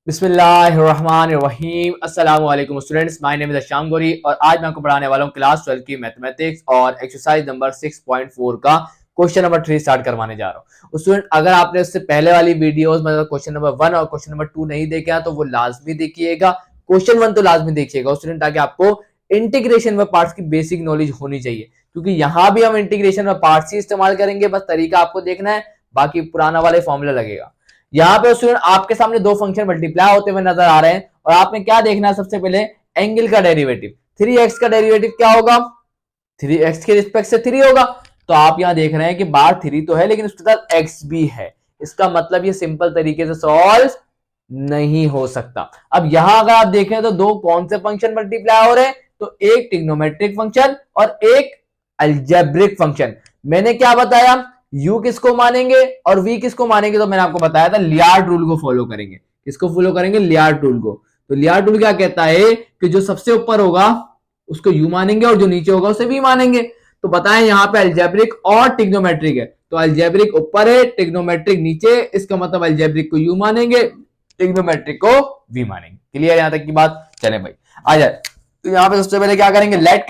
बिस्मिल्लाहिर्रहमानिर्रहीम। अस्सलाम वालेकुम students, my name is Shyam Gauri और आज मैं आपको पढ़ाने वाला हूँ क्लास 12 की मैथमेटिक्स और एक्सरसाइज नंबर 6.4 का क्वेश्चन नंबर 3 स्टार्ट करवाने जा रहा हूँ। स्टूडेंट, अगर आपने उससे पहले वाली वीडियोस मतलब क्वेश्चन नंबर 1 और क्वेश्चन नंबर 2 नहीं देखे हैं तो वो लाजमी देखिएगा। क्वेश्चन 1 तो लाजमी देखिएगा स्टूडेंट, ताकि आपको इंटीग्रेशन में पार्ट्स की बेसिक नॉलेज होनी चाहिए, क्योंकि यहाँ भी हम इंटीग्रेशन में पार्ट्स ही इस्तेमाल करेंगे। बस तरीका आपको देखना है, बाकी पुराना वाले फॉर्मूला लगेगा। यहाँ पे स्टूडेंट आपके सामने दो फंक्शन मल्टीप्लाई होते हुए नजर आ रहे हैं और आपने क्या देखना है, सबसे पहले एंगल का डेरिवेटिव। 3x का डेरिवेटिव क्या होगा? 3x के रिस्पेक्ट से 3 होगा। तो आप यहाँ देख रहे हैं कि बार 3 तो है लेकिन उसके साथ x भी है। इसका मतलब ये सिंपल तरीके से सॉल्व नहीं हो सकता। अब यहां अगर आप देखें तो दो कौन से फंक्शन मल्टीप्लाई हो रहे हैं, तो एक ट्रिग्नोमेट्रिक फंक्शन और एक अलजेब्रिक फंक्शन। मैंने क्या बताया, u किसको मानेंगे और v किसको मानेंगे, तो मैंने आपको बताया था लियार्ड रूल को फॉलो करेंगे। किसको फॉलो करेंगे? लियार्ड रूल को। तो लियार्ड रूल क्या कहता है कि जो सबसे ऊपर होगा उसको u मानेंगे और जो नीचे होगा उसे v मानेंगे। तो बताएं यहाँ पे अलजेब्रिक और ट्रिग्नोमेट्रिक है, तो अलजेब्रिक ऊपर है, ट्रिग्नोमेट्रिक नीचे, इसका मतलब अलजेब्रिक को u मानेंगे, ट्रिग्नोमेट्रिक को v मानेंगे। क्लियर यहां तक की बात? चले भाई आ जाए। तो यहाँ पे सबसे पहले क्या करेंगे, लेट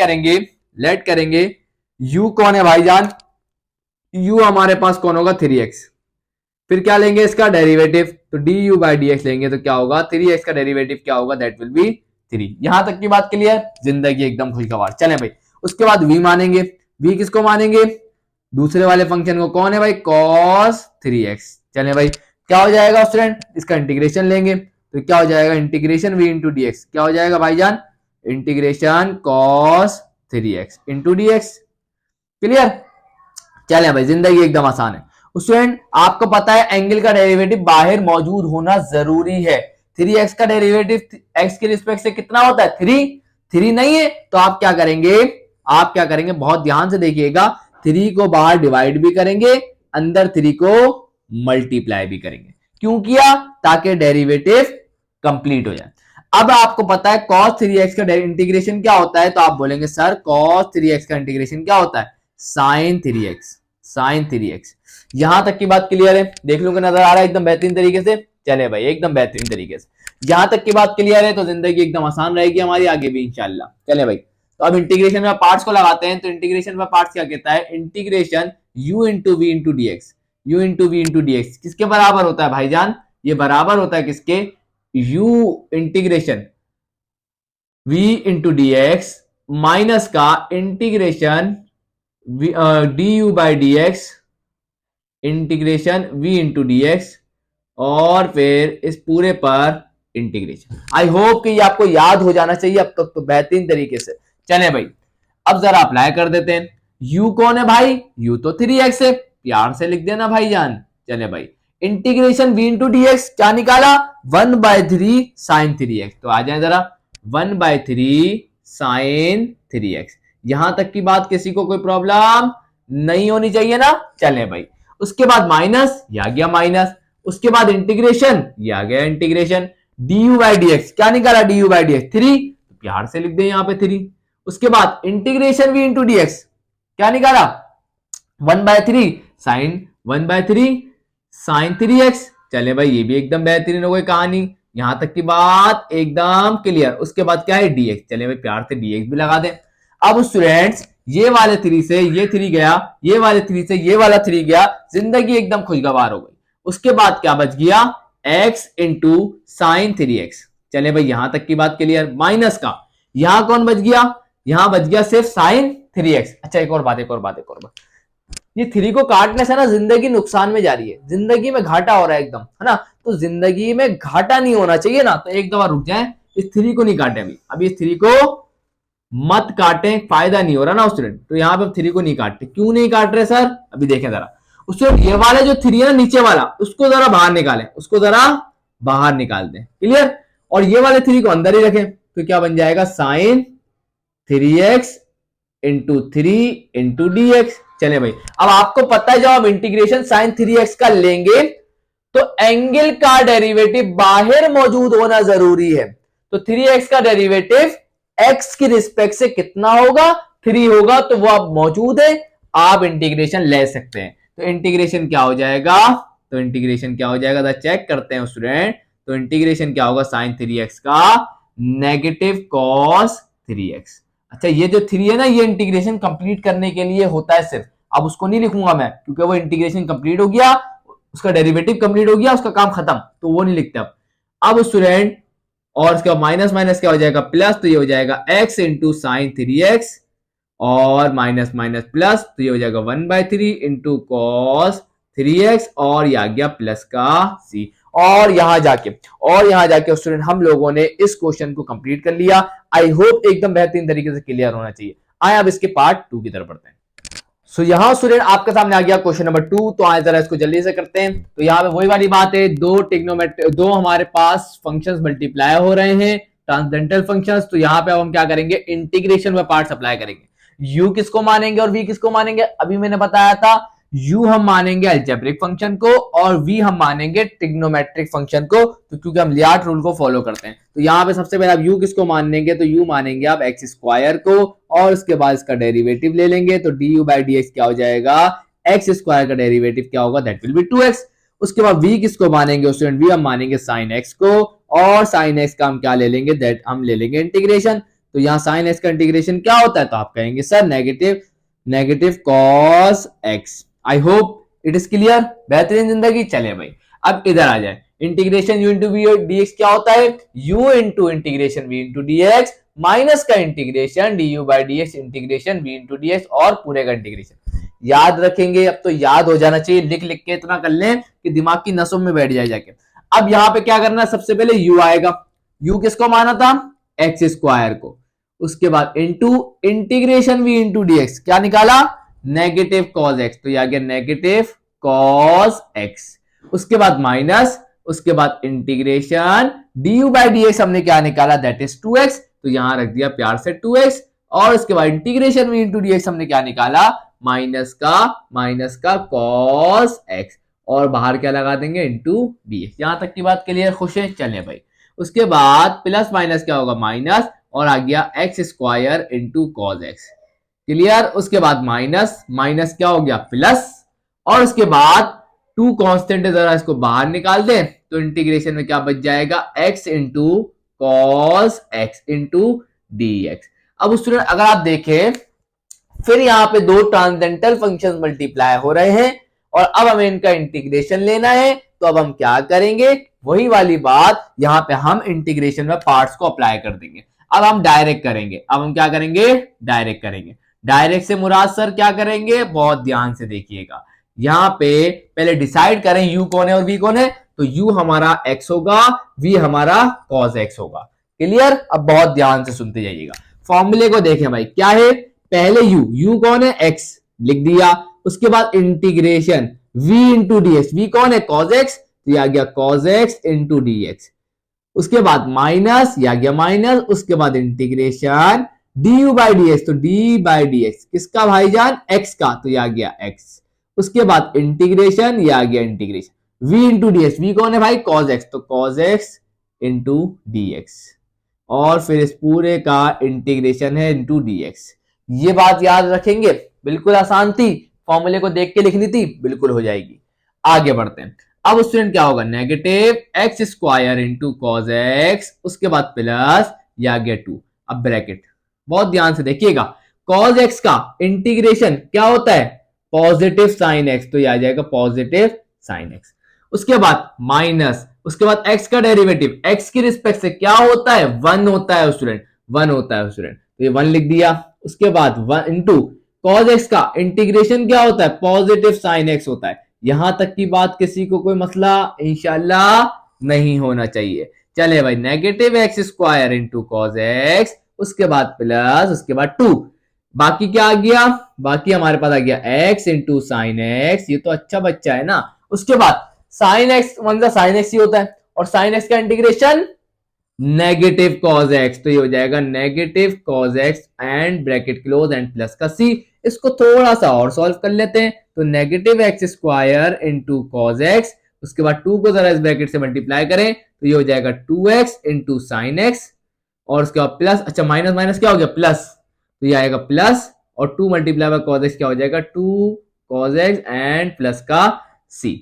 करेंगे u कौन है भाईजान? u हमारे पास कौन होगा? 3x। फिर क्या लेंगे इसका डेरिवेटिव, तो du बाई डी एक्स लेंगे, तो क्या होगा? 3x का डेरिवेटिव क्या होगा? That will B 3। यहां तक की बात क्लियर? जिंदगी एकदम खुशगवार। चले भाई, उसके बाद v मानेंगे। v किसको मानेंगे? दूसरे वाले फंक्शन को। कौन है भाई? cos 3x। चले भाई, क्या हो जाएगा स्टूडेंट? इसका इंटीग्रेशन लेंगे, तो क्या हो जाएगा? Integration v into D X. क्या हो जाएगा भाईजान? Integration cos 3x into D x. Clear? चले भाई, जिंदगी एकदम आसान है। स्टूडेंट, आपको पता है एंगल का डेरिवेटिव बाहर मौजूद होना जरूरी है। 3x का डेरिवेटिव x के रिस्पेक्ट से कितना होता है? 3 नहीं है तो आप क्या करेंगे? बहुत ध्यान से देखिएगा। 3 को बाहर डिवाइड भी करेंगे, अंदर 3 को मल्टीप्लाई भी करेंगे। क्यों किया? ताकि डेरिवेटिव कंप्लीट हो जाए। अब आपको पता है cos 3x का इंटीग्रेशन क्या होता है, तो आप बोलेंगे सर cos 3x का इंटीग्रेशन क्या होता है? Sign 3x। यहां तक की बात क्लियर है? देख लो कि नजर आ रहा है एकदम बेहतरीन तरीके से। चले भाई, एकदम बेहतरीन तरीके से यहां तक की बात क्लियर है, तो जिंदगी एकदम आसान रहेगी हमारी, आगे भी इंशाल्लाह। चले भाई, तो अब इंटीग्रेशन में पार्ट्स को लगाते हैं। तो इंटीग्रेशन में पार्ट्स क्या कहता है? Integration u into we into D X. U into we into D X किसके बराबर होता है भाईजान? ये बराबर होता है किसके? u integration v into D X minus का integration D U by D X, integration v into D X, और फिर इस पूरे पर इंटीग्रेशन। आई होप कि ये आपको याद हो जाना चाहिए अब तक तो बेहतरीन तरीके से। चले भाई, अब जरा अप्लाई कर देते हैं। u कौन है भाई? u तो 3x है, प्यार से लिख देना भाईजान। चले भाई, integration v into D X क्या निकाला? 1/3 साइन 3x। तो आ जाए जरा, 1/3 साइन 3x। यहां तक की बात किसी को कोई प्रॉब्लम नहीं होनी चाहिए ना? चले भाई, उसके बाद माइनस, ये आ गया माइनस। उसके बाद इंटीग्रेशन, ये आ गया integration. D by D X क्या निकाला? डी बाई डी एक्स 3, तो प्यार से लिख दे यहां पे 3। उसके बाद integration V into D X क्या निकाला? 1/3 साइन 1/3 साइन 3x। चले भाई, ये भी एकदम बेहतरीन हो गई कहानी, यहां तक की बात एकदम क्लियर। उसके बाद क्या है? dx। चले भाई, प्यार से dx भी लगा दें। अब स्टूडेंट्स, ये वाले 3 से ये 3 गया, ये वाले 3 से ये वाला 3 गया, जिंदगी एकदम खुशगवार हो गई। उसके बाद क्या बच गया? x into sine 3x। चले भाई, यहां तक की बात क्लियर। माइनस का यहां कौन बच गया? यहां बच गया सिर्फ साइन 3x। अच्छा, एक और बात। ये 3 को काटने से ना जिंदगी नुकसान में जा रही है, जिंदगी में घाटा हो रहा है एकदम, है ना? तो जिंदगी में घाटा नहीं होना चाहिए ना, तो एक दफा रुक जाए, इस 3 को नहीं काटे अभी इस 3 को मत काटे, फायदा नहीं हो रहा ना स्टूडेंट। तो यहाँ पे हम 3 को नहीं काटते। क्यों नहीं काट रहे सर? अभी देखें जरा। उसको ये वाले जो 3 है ना नीचे वाला, उसको जरा बाहर निकालें, उसको जरा बाहर निकाल दें। क्लियर? और ये वाले 3 को अंदर ही रखें, तो क्या बन जाएगा? Sine 3x into 3 into D X. चले भाई, अब आपको पता है जब आप इंटीग्रेशन साइन 3x का लेंगे तो एंगल का डेरिवेटिव बाहर मौजूद होना जरूरी है। तो 3x का डेरिवेटिव x की रिस्पेक्ट से कितना होगा? 3 होगा, तो वो अब मौजूद है, आप इंटीग्रेशन ले सकते हैं। तो इंटीग्रेशन क्या हो जाएगा? चेक करते हैं स्टूडेंट। तो इंटीग्रेशन क्या होगा साइन 3x का नेगेटिव कॉस 3x। अच्छा ये जो 3 है ना ये इंटीग्रेशन कंप्लीट करने के लिए होता है सिर्फ, अब उसको नहीं लिखूंगा मैं क्योंकि वो इंटीग्रेशन कंप्लीट हो गया, उसका डेरिवेटिव कंप्लीट हो गया, उसका काम खत्म, तो वो नहीं लिखते अब स्टूडेंट। और उसके बाद माइनस माइनस क्या हो जाएगा प्लस, तो ये हो जाएगा x इंटू साइन 3x और माइनस माइनस प्लस, तो ये हो जाएगा 1/3 इंटू कॉस 3x और ये आ गया प्लस का c। और यहां जाके स्टूडेंट हम लोगों ने इस क्वेश्चन को कंप्लीट कर लिया। आई होप एकदम बेहतरीन तरीके से क्लियर होना चाहिए। आए अब इसके पार्ट 2 की तरफ बढ़ते हैं। सो यहां स्टूडेंट आपके सामने आ गया क्वेश्चन नंबर 2। तो आए जरा इसको जल्दी से करते हैं। तो यहाँ पे वही वाली बात है, दो हमारे पास फंक्शंस मल्टीप्लाई हो रहे हैं, ट्रांसडेंटल फंक्शंस। तो यहाँ पे अब हम क्या करेंगे, इंटीग्रेशन में पार्ट्स अप्लाई करेंगे। यू किसको मानेंगे और वी किसको मानेंगे, अभी मैंने बताया था। यू हम मानेंगे अलजेब्रिक फंक्शन को और वी हम मानेंगे ट्रिग्नोमेट्रिक फंक्शन को, तो क्योंकि हम लियार्ट रूल को फॉलो करते हैं। तो यहाँ पे सबसे पहले आप यू किसको मानेंगे, तो यू मानेंगे आप एक्स स्क्वायर को और उसके बाद इसका डेरिवेटिव ले लेंगे। तो D U by D X क्या हो जाएगा, एक्स स्क्वायर का डेरिवेटिव क्या होगा, दैट विल बी 2x। उसके बाद v किसको मानेंगे स्टूडेंट, v हम मानेंगे साइन x को और साइन x का हम क्या ले लेंगे, दैट हम ले लेंगे इंटीग्रेशन। तो यहाँ साइन x का इंटीग्रेशन क्या होता है, तो आप कहेंगे sir negative cos x। I hope it is clear, बेहतरीन जिंदगी। चले भाई अब इधर आ जाए, integration u into V D X क्या होता है, u into integration v into D X minus का integration D U by D X integration v into D X और पूरे का इंटीग्रेशन। याद रखेंगे, अब तो याद हो जाना चाहिए, लिख लिख के इतना कर लें कि दिमाग की नसों में बैठ जाए जाके। अब यहाँ पे क्या करना है, सबसे पहले u आएगा, u किसको माना था, एक्स स्क्वायर को। उसके बाद into integration v into D X क्या निकाला, नेगेटिव कॉस एक्स, तो ये आ गया नेगेटिव कॉस एक्स। उसके बाद माइनस, उसके बाद integration D U by D x हमने क्या निकाला, दैट इज 2x, तो यहां रख दिया प्यार से 2x। और उसके बाद integration v into D x हमने क्या निकाला, माइनस का कॉस एक्स और बाहर क्या लगा देंगे, इंटू डी एक्स। यहां तक की बात क्लियर, खुश है, चले भाई। उसके बाद प्लस माइनस क्या होगा, माइनस, और आ गया x square into cos x, clear. उसके बाद माइनस क्या हो गया, प्लस, और उसके बाद टू कांस्टेंट है, जरा इसको बाहर निकाल दें तो इंटीग्रेशन में क्या बच जाएगा, x into cos x into D x. अब स्टूडेंट अगर आप देखें फिर यहाँ पे दो ट्रांसडेंटल फंक्शंस मल्टीप्लाई हो रहे हैं और अब हमें इनका इंटीग्रेशन लेना है। तो अब हम क्या करेंगे, वही वाली बात, यहाँ पे हम इंटीग्रेशन में पार्ट्स को अप्लाई कर देंगे। अब हम डायरेक्ट करेंगे, अब हम क्या करेंगे, डायरेक्ट करेंगे। डायरेक्ट से मुराद सर क्या करेंगे, बहुत ध्यान से देखिएगा। यहाँ पे पहले डिसाइड करें u कौन है और v कौन है, तो u हमारा x होगा, v हमारा cos x होगा, क्लियर। अब बहुत ध्यान से सुनते जाइएगा, फॉर्मूले को देखें भाई, क्या है, पहले u कौन है, x लिख दिया। उसके बाद integration v into D x, v कौन है, cos x, तो यह आ गया cos x into D x. उसके बाद माइनस, यह आ गया माइनस। उसके बाद integration D U by D x, तो डी बाई डी एक्स किसका भाईजान, x का, तो यह आ गया x। उसके बाद इंटीग्रेशन, ये आ गया integration v into D X, V कौन है भाई, cos x, तो cos x into D X. और फिर इस पूरे का इंटीग्रेशन है इंटू डी एक्स। ये बात याद रखेंगे, बिल्कुल आसान थी, फॉर्मूले को देख के लिखनी थी, बिल्कुल हो जाएगी। आगे बढ़ते हैं। अब स्टूडेंट क्या होगा, negative x square into cos x, उसके बाद प्लस, ये आ गया 2। अब ब्रैकेट, बहुत ध्यान से देखिएगा, cos x का इंटीग्रेशन क्या होता है, पॉजिटिव साइन एक्स, तो ये आ जाएगा पॉजिटिव साइन एक्स। उसके बाद माइनस, उसके बाद x का डेरिवेटिव x की रिस्पेक्ट से क्या होता है, 1 होता है स्टूडेंट, 1 होता है स्टूडेंट, तो ये 1 लिख दिया। उसके बाद 1 इंटू कॉस एक्स का इंटीग्रेशन क्या होता है, पॉजिटिव साइन एक्स होता है। यहां तक की बात किसी को कोई मसला इंशाल्लाह नहीं होना चाहिए। चले भाई, negative x square into cos x, उसके बाद प्लस, उसके बाद 2, बाकी क्या आ गया, बाकी हमारे पास आ गया x इंटू साइन एक्स, ये तो अच्छा बच्चा है ना। उसके बाद साइन एक्स मतलब साइन एक्स ही होता है और साइन एक्स का इंटीग्रेशन नेगेटिव कॉस एक्स, तो ये हो जाएगा negative cos x and bracket close and plus का c। इसको थोड़ा सा और सॉल्व कर लेते हैं, तो negative x square into cos x, उसके बाद 2 को जरा इस ब्रैकेट से मल्टीप्लाई करें तो ये हो जाएगा 2x इंटू साइन एक्स, और उसके बाद प्लस, अच्छा माइनस माइनस क्या हो गया, प्लस, तो ये आएगा प्लस, और 2 मल्टीप्लाई बाय कॉस एक्स क्या हो जाएगा, 2 कॉस एक्स एंड प्लस का c,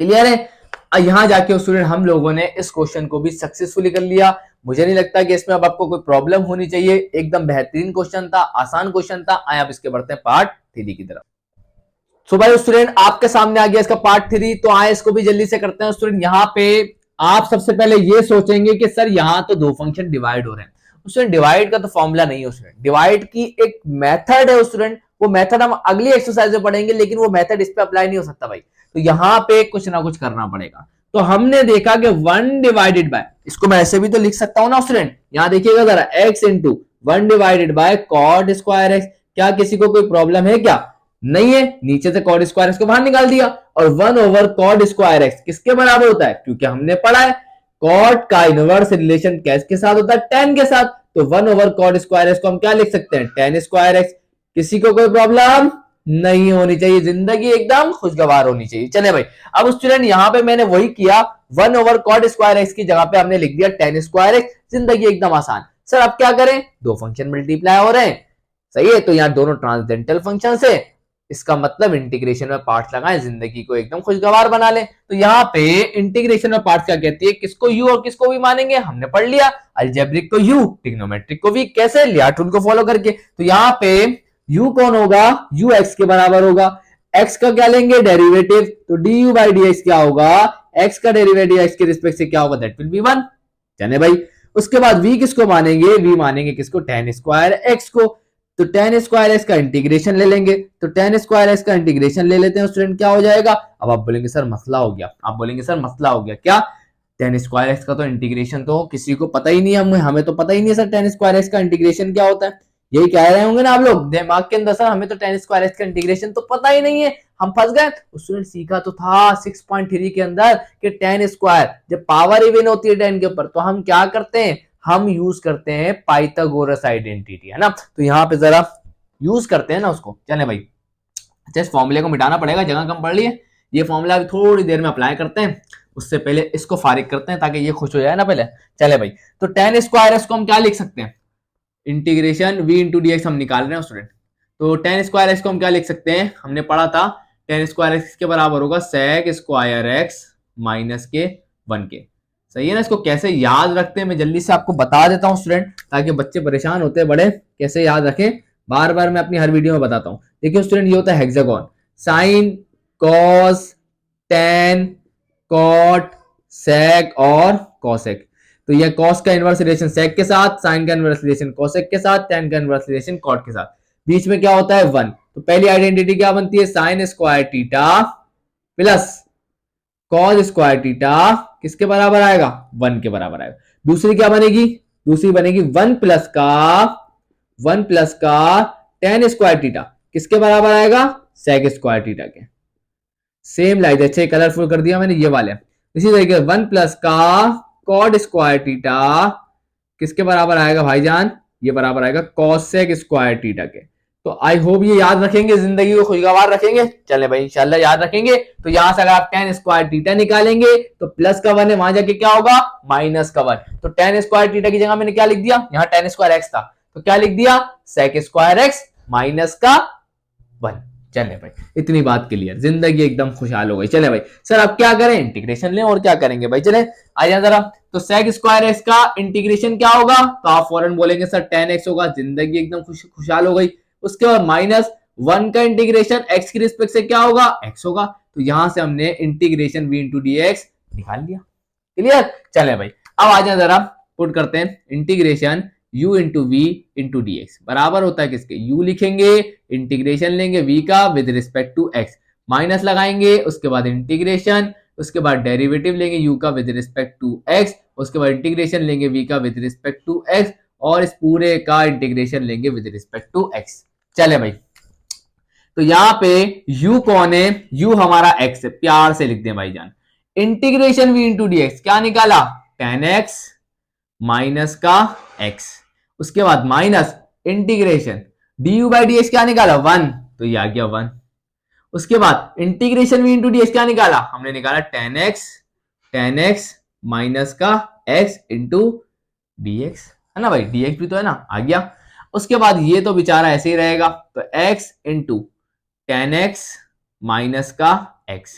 क्लियर है। यहाँ जाके स्टूडेंट हम लोगों ने इस क्वेश्चन को भी सक्सेसफुली कर लिया। मुझे नहीं लगता कि इसमें अब आपको कोई प्रॉब्लम होनी चाहिए, एकदम बेहतरीन क्वेश्चन था, आसान क्वेश्चन था। आए आप इसके बढ़ते हैं पार्ट 3 की तरफ। सो भाई स्टूडेंट आपके सामने आ गया इसका पार्ट 3, तो आए इसको भी जल्दी से करते हैं स्टूडेंट। यहाँ पे आप सबसे पहले ये सोचेंगे कि सर यहाँ तो दो फंक्शन डिवाइड हो रहे हैं। स्टूडेंट डिवाइड का तो फॉर्मूला नहीं है स्टूडेंट, डिवाइड की एक मेथड है स्टूडेंट, वो मेथड हम अगली एक्सरसाइज में पढ़ेंगे, लेकिन वो मेथड इस पे अप्लाई नहीं हो सकता भाई। तो यहाँ पे कुछ ना कुछ करना पड़ेगा। तो हमने देखा कि 1 डिवाइडेड बाय, इसको मैं ऐसे भी तो लिख सकता हूं ना स्टूडेंट, यहाँ देखिएगा जरा, x into 1 divided by cot square X. क्या किसी को कोई प्रॉब्लम है क्या? नहीं है। नीचे से कॉट स्क्वायर एक्स को बाहर निकाल दिया, और 1 ओवर कॉट स्क्वायर एक्स किसके बराबर होता है? क्योंकि हमने पढ़ा है कॉट का इनवर्स रिलेशन किसके साथ होता है? tan के साथ। तो 1 ओवर कॉट स्क्वायर एक्स को हम क्या लिख सकते हैं? tan square x. किसी को कोई प्रॉब्लम नहीं होनी चाहिए, जिंदगी एकदम खुशगवार होनी चाहिए। चले भाई, अब स्टूडेंट यहाँ पे मैंने वही किया, 1 ओवर कॉट स्क्वायर एक्स की जगह पे हमने लिख दिया tan स्क्वायर एक्स, जिंदगी एकदम आसान। सर अब क्या करें? दो फंक्शन मल्टीप्लाई हो रहे हैं, सही है, तो यहाँ दोनों ट्रांसडेंटल फंक्शन से, इसका मतलब इंटीग्रेशन में पार्ट्स लगाएं, जिंदगी को एकदम खुशगवार बना लें। तो यहाँ पे इंटीग्रेशन में पार्ट्स क्या कहती है? किसको यू और किसको वी मानेंगे? हमने पढ़ लिया, अलजेब्रिक को यू, ट्रिग्नोमेट्रिक को वी। कैसे? लियार्ड रूल को फॉलो करके। तो यहाँ पे यू कौन होगा? यू एक्स के बराबर होगा। एक्स का क्या लेंगे? डेरिवेटिव। तो D U by D X क्या होगा? एक्स का डेरिवेटिव एक्स के रिस्पेक्ट से क्या होगा? That will B 1। जाने भाई, उसके बाद v किसको मानेंगे? v मानेंगे किसको? tan स्क्वायर एक्स को। तो tan स्क्वायर एक्स का इंटीग्रेशन ले लेंगे, तो tan स्क्वायर एक्स का इंटीग्रेशन ले लेते हैं स्टूडेंट, क्या हो जाएगा? अब आप बोलेंगे सर मसला हो गया, आप बोलेंगे सर मसला हो गया क्या? tan स्क्वायर एक्स का तो इंटीग्रेशन तो किसी को पता ही नहीं है, हमें तो पता ही नहीं है सर tan स्क्वायर एक्स का इंटीग्रेशन क्या होता है। यही कह रहे होंगे ना आप लोग दिमाग के अंदर, सर हमें तो tan स्क्वायर एक्स का इंटीग्रेशन तो पता ही नहीं है, हम फंस गए। स्टूडेंट सीखा तो था 6.3 के अंदर कि tan स्क्वायर जब पावर इवन होती है 10 के ऊपर, तो हम क्या करते हैं? हम यूज करते हैं पाइथागोरस आइडेंटिटी, है ना। तो यहाँ पे जरा यूज करते हैं ना उसको। चले भाई, अच्छा इस फॉर्मूले को मिटाना पड़ेगा, जगह कम पड़ ली है। ये फॉर्मूला अभी थोड़ी देर में अप्लाई करते हैं, उससे पहले इसको फारिग करते हैं ताकि ये खुश हो जाए ना पहले। चले भाई, तो tan स्क्वायर एक्स को हम क्या लिख सकते हैं? Integration v into D x हम निकाल रहे हैं स्टूडेंट। तो tan स्क्वायर एक्स को हम क्या लिख सकते हैं? हमने पढ़ा था tan स्क्वायर एक्स के बराबर होगा sec स्क्वायर एक्स माइनस के 1 के। सही है ना। इसको कैसे याद रखते हैं मैं जल्दी से आपको बता देता हूं स्टूडेंट, ताकि बच्चे परेशान होते हैं बड़े, कैसे याद रखें बार बार मैं अपनी हर वीडियो में बताता हूं। देखिए स्टूडेंट, ये होता है hexagon, sine, cos, tan, cot, sec और कॉसेक। तो ये कॉस का इनवर्स रिलेशन सेक के साथ, साइन का इनवर्स रिलेशन कॉसेक के साथ, टेन का इनवर्स रिलेशन कॉट के साथ, बीच में क्या होता है? 1। तो पहली आइडेंटिटी क्या बनती है? Sine square theta plus cos square theta किसके बराबर आएगा? 1 के बराबर आएगा। दूसरी क्या बनेगी? दूसरी बनेगी 1 प्लस का टेन स्क्वायर थीटा किसके बराबर आएगा? सेक स्क्वायर थीटा के। सेम लाइक अच्छे कलरफुल कर दिया मैंने ये वाले। इसी तरीके 1 प्लस का कॉट स्क्वायर थीटा किसके बराबर आएगा भाईजान? ये बराबर आएगा कॉसेक स्क्वायर थीटा के। तो आई होप ये याद रखेंगे, जिंदगी को खुशगवार रखेंगे। चले भाई इंशाल्लाह याद रखेंगे। तो यहां से अगर आप tan स्क्वायर थीटा निकालेंगे तो प्लस का 1 है, वहां जाके क्या होगा? माइनस का 1। तो tan स्क्वायर थीटा की जगह मैंने क्या लिख दिया? यहाँ tan स्क्वायर एक्स था तो क्या लिख दिया? sec स्क्वायर एक्स माइनस का 1। चले भाई, इतनी बात क्लियर, जिंदगी एकदम खुशहाल हो गई। चले भाई, सर अब क्या करें? इंटीग्रेशन लें, और क्या करेंगे भाई? चले आ जाए जरा। तो sec स्क्वायर एक्स का इंटीग्रेशन क्या होगा? तो आप फौरन बोलेंगे सर tan x होगा, जिंदगी एकदम खुशहाल हो गई। उसके बाद माइनस 1 का इंटीग्रेशन x की रिस्पेक्ट से क्या होगा? x होगा। तो यहां से हमने integration v into D x निकाल लिया। क्लियर? चले भाई, अब आ जाए जरा, पुट करते हैं integration u into we into D X बराबर होता है किसके? u लिखेंगे, इंटीग्रेशन लेंगे v का with respect to x, minus लगाएंगे, उसके बाद इंटीग्रेशन, उसके बाद डेरिवेटिव लेंगे u का विद रिस्पेक्ट टू x, उसके बाद इंटीग्रेशन लेंगे v का विद रिस्पेक्ट टू x, और इस पूरे का इंटीग्रेशन लेंगे विद रिस्पेक्ट टू x। चले भाई, तो यहां पे u कौन है? u हमारा x है, प्यार से लिख दें भाईजान। Integration v into D X क्या निकाला? tan x माइनस का x, उसके बाद minus integration du by D X क्या निकाला? 1, तो ये आ गया 1। उसके बाद integration v into D X क्या निकाला? हमने निकाला tan x माइनस का x इंटू डी एक्स, है ना भाई? dx भी तो है ना, आ गया। उसके बाद ये तो बेचारा ऐसे ही रहेगा, तो x into tan x minus का x,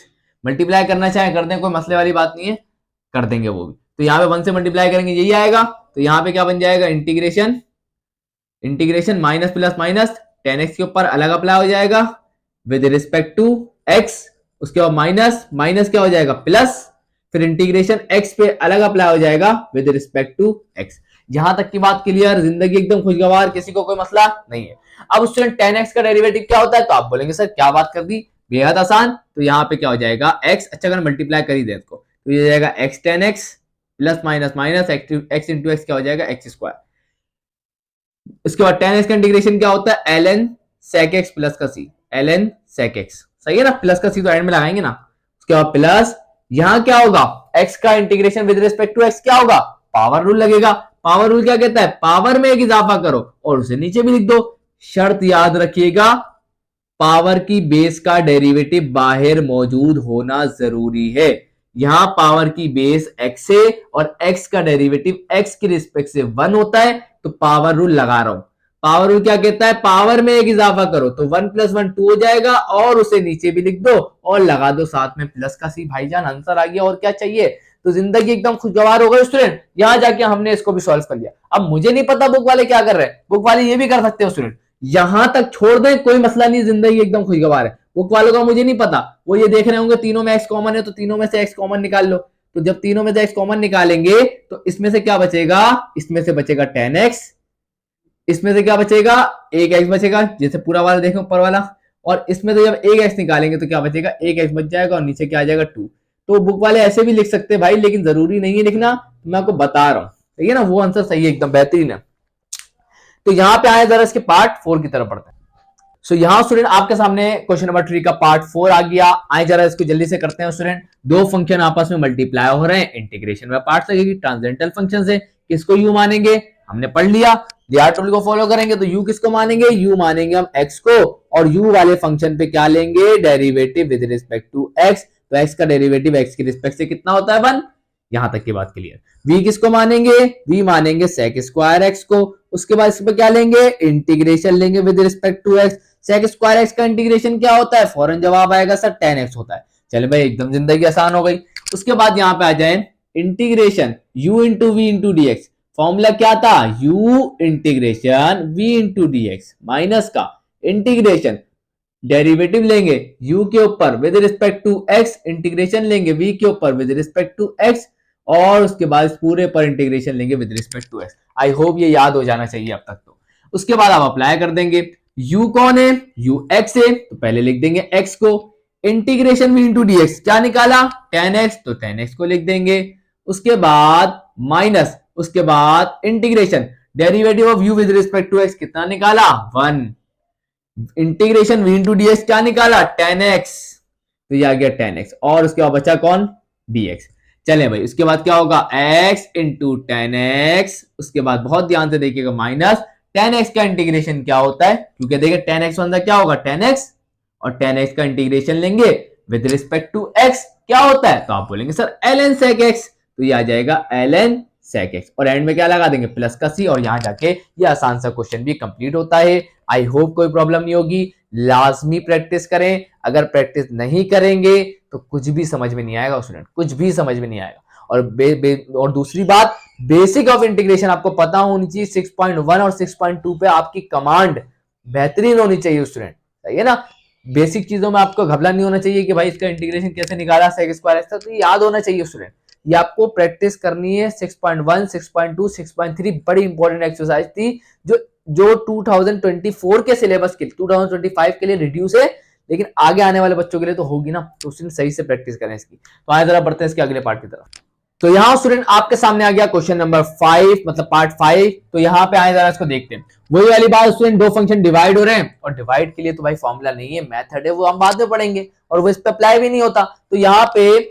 मल्टीप्लाई करना चाहे कर दें, कोई मसले वाली बात नहीं है, कर देंगे वो भी। तो यहाँ पे 1 से मल्टीप्लाई करेंगे यही आएगा। तो यहाँ पे क्या बन जाएगा, integration minus plus minus, ten x के ऊपर अलग अप्लाई हो जाएगा विद रिस्पेक्ट टू एक्स, उसके बाद माइनस माइनस क्या हो जाएगा प्लस, फिर इंटीग्रेशन एक्स पे अलग अप्लाई हो जाएगा विद रिस्पेक्ट टू एक्स। यहां तक की बात क्लियर, जिंदगी एकदम खुशगवार, किसी को कोई मसला नहीं है। अब स्टूडेंट टेन एक्स का डेरिवेटिव क्या होता है, तो आप बोलेंगे सर क्या बात कर दी, बेहद आसान। तो यहाँ पे क्या हो जाएगा एक्स, अच्छा अगर मल्टीप्लाई कर ही दे इसको तो ये जाएगा x ten x plus minus minus x into x क्या हो जाएगा एक्स स्क्वायर। इसके बाद टेन एक्स का इंटीग्रेशन क्या होता है L N sec X plus का सी, एल एन सेक एक्स, सही है ना, प्लस का सी तो एंड में लगाएंगे ना। उसके बाद प्लस यहां क्या होगा एक्स का integration with respect to X क्या होगा, पावर रूल लगेगा। पावर रूल क्या कहता है, पावर में एक इजाफा करो और उसे नीचे भी लिख दो। शर्त याद रखिएगा, पावर की बेस का डेरिवेटिव बाहर मौजूद होना जरूरी है। यहां पावर की बेस एक्स है और एक्स का डेरिवेटिव एक्स की रिस्पेक्ट से 1 होता है, तो पावर रूल लगा रहा हूं। पावर रूल क्या कहता है, पावर में एक इजाफा करो तो 1 + 1 2 हो जाएगा और उसे नीचे भी लिख दो और लगा दो साथ में प्लस का सी। भाईजान आंसर आ गया, और क्या चाहिए। तो जिंदगी एकदम खुशगवार हो गई स्टूडेंट। यहां जाके हमने इसको भी सॉल्व कर लिया। अब मुझे नहीं पता बुक वाले क्या कर रहे हैं, बुक वाले ये भी कर सकते हो स्टूडेंट, यहां तक छोड़ दें कोई मसला नहीं, जिंदगी एकदम खुशगवार है। बुक वालों का मुझे नहीं पता, वो ये देख रहे होंगे तीनों में एक्स कॉमन है तो तीनों में से एक्स कॉमन निकाल लो। तो जब तीनों में से एक्स कॉमन निकालेंगे तो इसमें से क्या बचेगा, इसमें से बचेगा टेन एक्स, इसमें से क्या बचेगा एक एक्स बचेगा, जैसे पूरा वाला देखो ऊपर वाला, और इसमें से जब एक एक्स निकालेंगे तो क्या बचेगा एक एक्स बच जाएगा और नीचे क्या आ जाएगा 2। तो बुक वाले ऐसे भी लिख सकते हैं भाई, लेकिन जरूरी नहीं है लिखना, मैं आपको बता रहा हूं, ठीक है ना, वो आंसर सही है एकदम बेहतरीन है। तो यहां पे आए जरा इसके पार्ट 4 की तरफ पढ़ते हैं। सो यहां स्टूडेंट आपके सामने क्वेश्चन नंबर 3 का पार्ट 4 आ गया। आए जरा इसको जल्दी से करते हैं स्टूडेंट। दो फंक्शन आपस में मल्टीप्लाई हो रहे हैं, इंटीग्रेशन में पार्ट लगेगी, ट्रांसेंडेंटल फंक्शन से किसको यू मानेंगे, हमने पढ़ लिया। दियार टूल को फॉलो करेंगे तो यू किसको मानेंगे, यू मानेंगे हम एक्स को, और यू वाले फंक्शन पे क्या लेंगे derivative with respect to X. तो एक्स का डेरिवेटिव एक्स की रिस्पेक्ट से कितना होता है 1। यहां तक की बात क्लियर। वी किसको मानेंगे, वी मानेंगे सेक स्क्वायर एक्स को। उसके बाद इस पे क्या लेंगे, इंटीग्रेशन लेंगे with respect to X. Sec square X का इंटीग्रेशन क्या होता है, फौरन जवाब आएगा सर टेन एक्स होता है। चले भाई एकदम जिंदगी आसान हो गई। उसके बाद यहां पे आ जाए integration u into we into D X. Formula क्या था, u integration v into D X minus का इंटीग्रेशन डेरिवेटिव लेंगे u के ऊपर with respect to x, integration लेंगे v के ऊपर विद रिस्पेक्ट टू x, और उसके बाद इस पूरे पर इंटीग्रेशन लेंगे with respect to x। I hope ये याद हो जाना चाहिए अब तक। तो उसके बाद आप अप्लाई कर देंगे, u कौन है, u x है, तो पहले लिख देंगे x को, integration v into D X क्या निकाला टेन एक्स, तो टेन एक्स को लिख देंगे। उसके बाद माइनस, उसके बाद integration derivative of u with respect to x कितना निकाला 1, integration v into D X क्या निकाला टेन एक्स, तो ये आ गया टेन एक्स, और उसके बाद बचा कौन dx। चले भाई उसके बाद क्या होगा x इंटू टेन एक्स, उसके बाद बहुत ध्यान से देखिएगा माइनस टेन एक्स का इंटीग्रेशन क्या होता है, क्योंकि देखिए टेन एक्स अंदर क्या होगा टेन एक्स, और टेन एक्स का इंटीग्रेशन लेंगे विद रिस्पेक्ट टू x क्या होता है, तो आप बोलेंगे सर ln sec x, तो ये आ जाएगा ln sec x, और एंड में क्या लगा देंगे प्लस का c, और यहां जाके ये आसान सा क्वेश्चन भी कंप्लीट होता है। आई होप कोई प्रॉब्लम नहीं होगी। लाजमी प्रैक्टिस करें, अगर प्रैक्टिस नहीं करेंगे तो कुछ भी समझ में नहीं आएगा स्टूडेंट, कुछ भी समझ में नहीं आएगा। और दूसरी बात, बेसिक ऑफ इंटीग्रेशन आपको पता होनी चाहिए। 6.1 और 6.2 पे आपकी कमांड बेहतरीन होनी चाहिए स्टूडेंट, सही है ना। बेसिक चीजों में आपको घबरा नहीं होना चाहिए कि भाई इसका इंटीग्रेशन कैसे निकाला सेक स्क्वायर एक्स, तो ये याद होना चाहिए स्टूडेंट। ये आपको प्रैक्टिस करनी है। 6.1, 6.2, 6.3 बड़ी इंपॉर्टेंट एक्सरसाइज थी जो 2024 के सिलेबस के 2025 के लिए रिड्यूस है, लेकिन आगे आने वाले बच्चों के लिए तो होगी ना, तो स्टूडेंट सही से प्रैक्टिस करें इसकी। तो आए जरा बढ़ते हैं इसके अगले पार्ट की तरफ। तो यहां स्टूडेंट आपके सामने आ गया क्वेश्चन नंबर 5, मतलब पार्ट 5। तो यहां पे आए जरा इसको देखते हैं। वही वाली बात स्टूडेंट, दो फंक्शन डिवाइड हो रहे हैं, और डिवाइड के लिए तो भाई फॉर्मूला नहीं है, मेथड है, वो हम बाद में पढ़ेंगे, और वो इस पे अप्लाई भी नहीं होता। तो यहाँ पे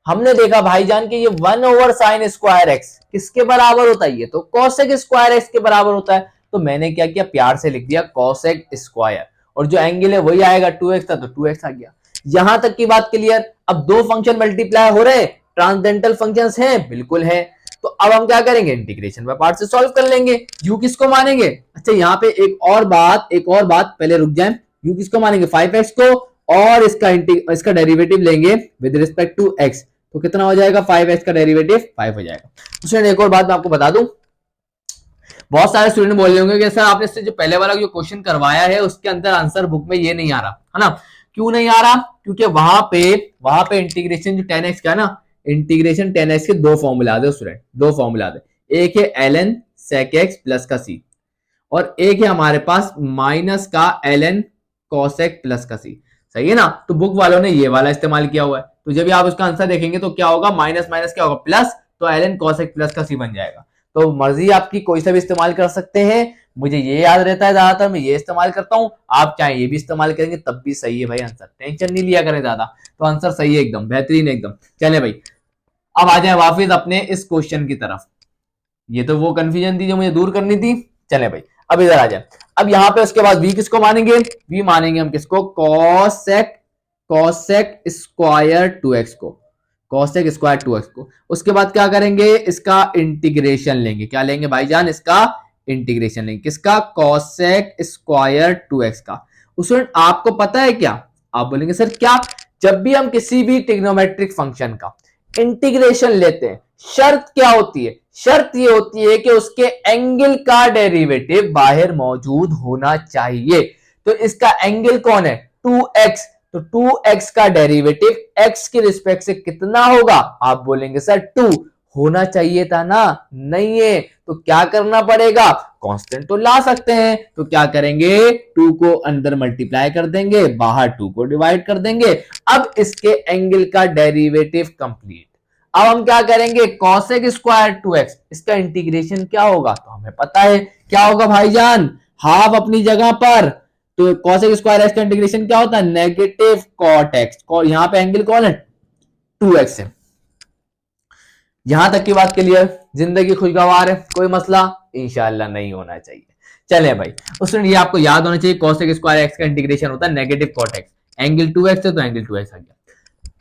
हमने देखा भाईजान कि ये 1/sin स्क्वायर एक्स किसके बराबर होता है, ये तो cosec स्क्वायर एक्स के बराबर होता है। तो मैंने क्या किया, प्यार से लिख दिया cosec स्क्वायर, और जो एंगल है वही आएगा 2x था तो 2x आ गया। यहां तक की बात क्लियर। अब दो फंक्शन मल्टीप्लाई हो रहे हैं, ट्रांसडेंटल फंक्शंस हैं, बिल्कुल है। तो अब हम क्या करेंगे, इंटीग्रेशन बाय पार्ट से सॉल्व कर लेंगे। u किसको मानेंगे, अच्छा यहाँ पे एक और बात पहले रुक जाए, u किसको मानेंगे 5x को, और इसका डेरिवेटिव लेंगे विद रिस्पेक्ट टू x, तो कितना हो जाएगा 5x का डेरिवेटिव 5 हो जाएगा। स्टूडेंट एक और बात मैं आपको बता दूं, बहुत सारे स्टूडेंट बोल रहे होंगे कि सर आपने इससे जो पहले वाला जो क्वेश्चन करवाया है उसके अंदर आंसर बुक में ये नहीं आ रहा है ना, क्यों नहीं आ रहा, क्योंकि वहां पे इंटीग्रेशन जो 10x का है ना, इंटीग्रेशन 10x के दो फॉर्मूला दे स्टूडेंट, दो फॉर्मूला दे, एक है ln sec x प्लस का c और एक है हमारे पास माइनस का ln cos x प्लस का c, सही है ना। तो बुक वालों ने ये वाला इस्तेमाल किया हुआ है, तो जब भी आप उसका आंसर देखेंगे तो क्या होगा, माइनस माइनस क्या होगा प्लस, तो ln cos x प्लस का c बन जाएगा। तो मर्जी आपकी, कोई सा भी इस्तेमाल कर सकते हैं, मुझे ये याद रहता है ज्यादातर मैं ये इस्तेमाल करता हूं, आप चाहे ये भी इस्तेमाल करेंगे तब भी सही है भाई आंसर, टेंशन नहीं लिया करें ज्यादा, तो आंसर सही है एकदम बेहतरीन एकदम। चले भाई अब आ जाए वापिस अपने इस क्वेश्चन की तरफ, ये तो वो कंफ्यूजन थी जो मुझे दूर करनी थी। चले भाई अब इधर आ जाए, अब यहाँ पे उसके बाद v किसको मानेंगे, v मानेंगे हम किसको, cosec स्क्वायर 2x को, cosec स्क्वायर 2x को। उसके बाद क्या करेंगे, इसका इंटीग्रेशन लेंगे, क्या लेंगे भाईजान, इसका इंटीग्रेशन लेंगे, किसका, cosec स्क्वायर 2x का। उसमें आपको पता है क्या, आप बोलेंगे सर क्या, जब भी हम किसी भी ट्रिग्नोमेट्रिक फंक्शन का इंटीग्रेशन लेते हैं शर्त क्या होती है, शर्त ये होती है कि उसके एंगल का डेरिवेटिव बाहर मौजूद होना चाहिए। तो इसका एंगल कौन है, 2x, तो 2x का डेरिवेटिव x के रिस्पेक्ट से कितना होगा, आप बोलेंगे सर 2 होना चाहिए था ना, नहीं है, तो क्या करना पड़ेगा, कांस्टेंट तो ला सकते हैं, तो क्या करेंगे 2 को अंदर मल्टीप्लाई कर देंगे, बाहर 2 को डिवाइड कर देंगे। अब इसके एंगल का डेरिवेटिव कंप्लीट। अब हम क्या करेंगे, cosec स्क्वायर 2x, इसका इंटीग्रेशन क्या होगा, तो हमें पता है क्या होगा भाईजान, हाफ अपनी जगह पर, तो cosec स्क्वायर x का इंटीग्रेशन क्या होता है, नेगेटिव cot x, यहां पे एंगल कौन है 2x है। यहां तक की बात क्लियर, जिंदगी खुशगवार है, कोई मसला इंशाल्लाह नहीं होना चाहिए। चले भाई उसमें ये आपको याद होना चाहिए, cosec स्क्वायर x का इंटीग्रेशन होता है negative cot x, angle 2x है तो एंगल 2x आ गया।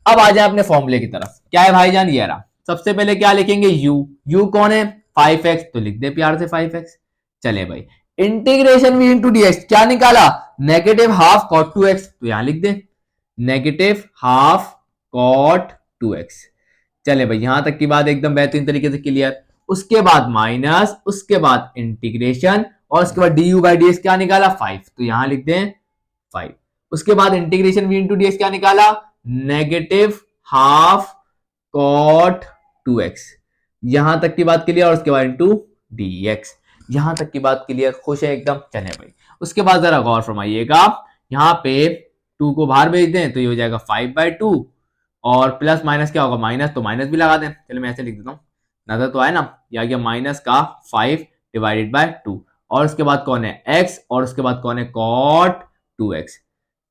अब आ जाए अपने फॉर्मूले की तरफ, क्या है भाईजान, ये रहा, सबसे पहले क्या लिखेंगे u कौन है 5x, तो लिख दे प्यार से 5x। चले भाई इंटीग्रेशन v इंटू dx क्या निकाला, नेगेटिव हाफ cot 2x, तो यहां लिख दे नेगेटिव हाफ cot 2x। चले भाई यहां तक की बात एकदम बेहतरीन तरीके से क्लियर। उसके बाद माइनस, उसके बाद इंटीग्रेशन और उसके बाद du बाई डी क्या निकाला 5, तो यहां लिख दें 5। उसके बाद इंटीग्रेशन v इंटू डी क्या निकाला, नेगेटिव हाफ cot 2x, यहां तक की बात क्लियर, और उसके बाद इंटू dx, यहां तक की बात क्लियर, खुश है एकदम। चले भाई उसके बाद जरा गौर फरमाइएगा, यहां पे 2 को बाहर भेज दें तो ये हो जाएगा 5/2 और प्लस माइनस क्या होगा माइनस, तो माइनस भी लगा दें, चलो मैं ऐसे लिख देता हूं, नजर तो आए ना, ये आ गया माइनस का 5 डिवाइडेड बाय 2 और उसके बाद कौन है x और उसके बाद कौन है cot 2x।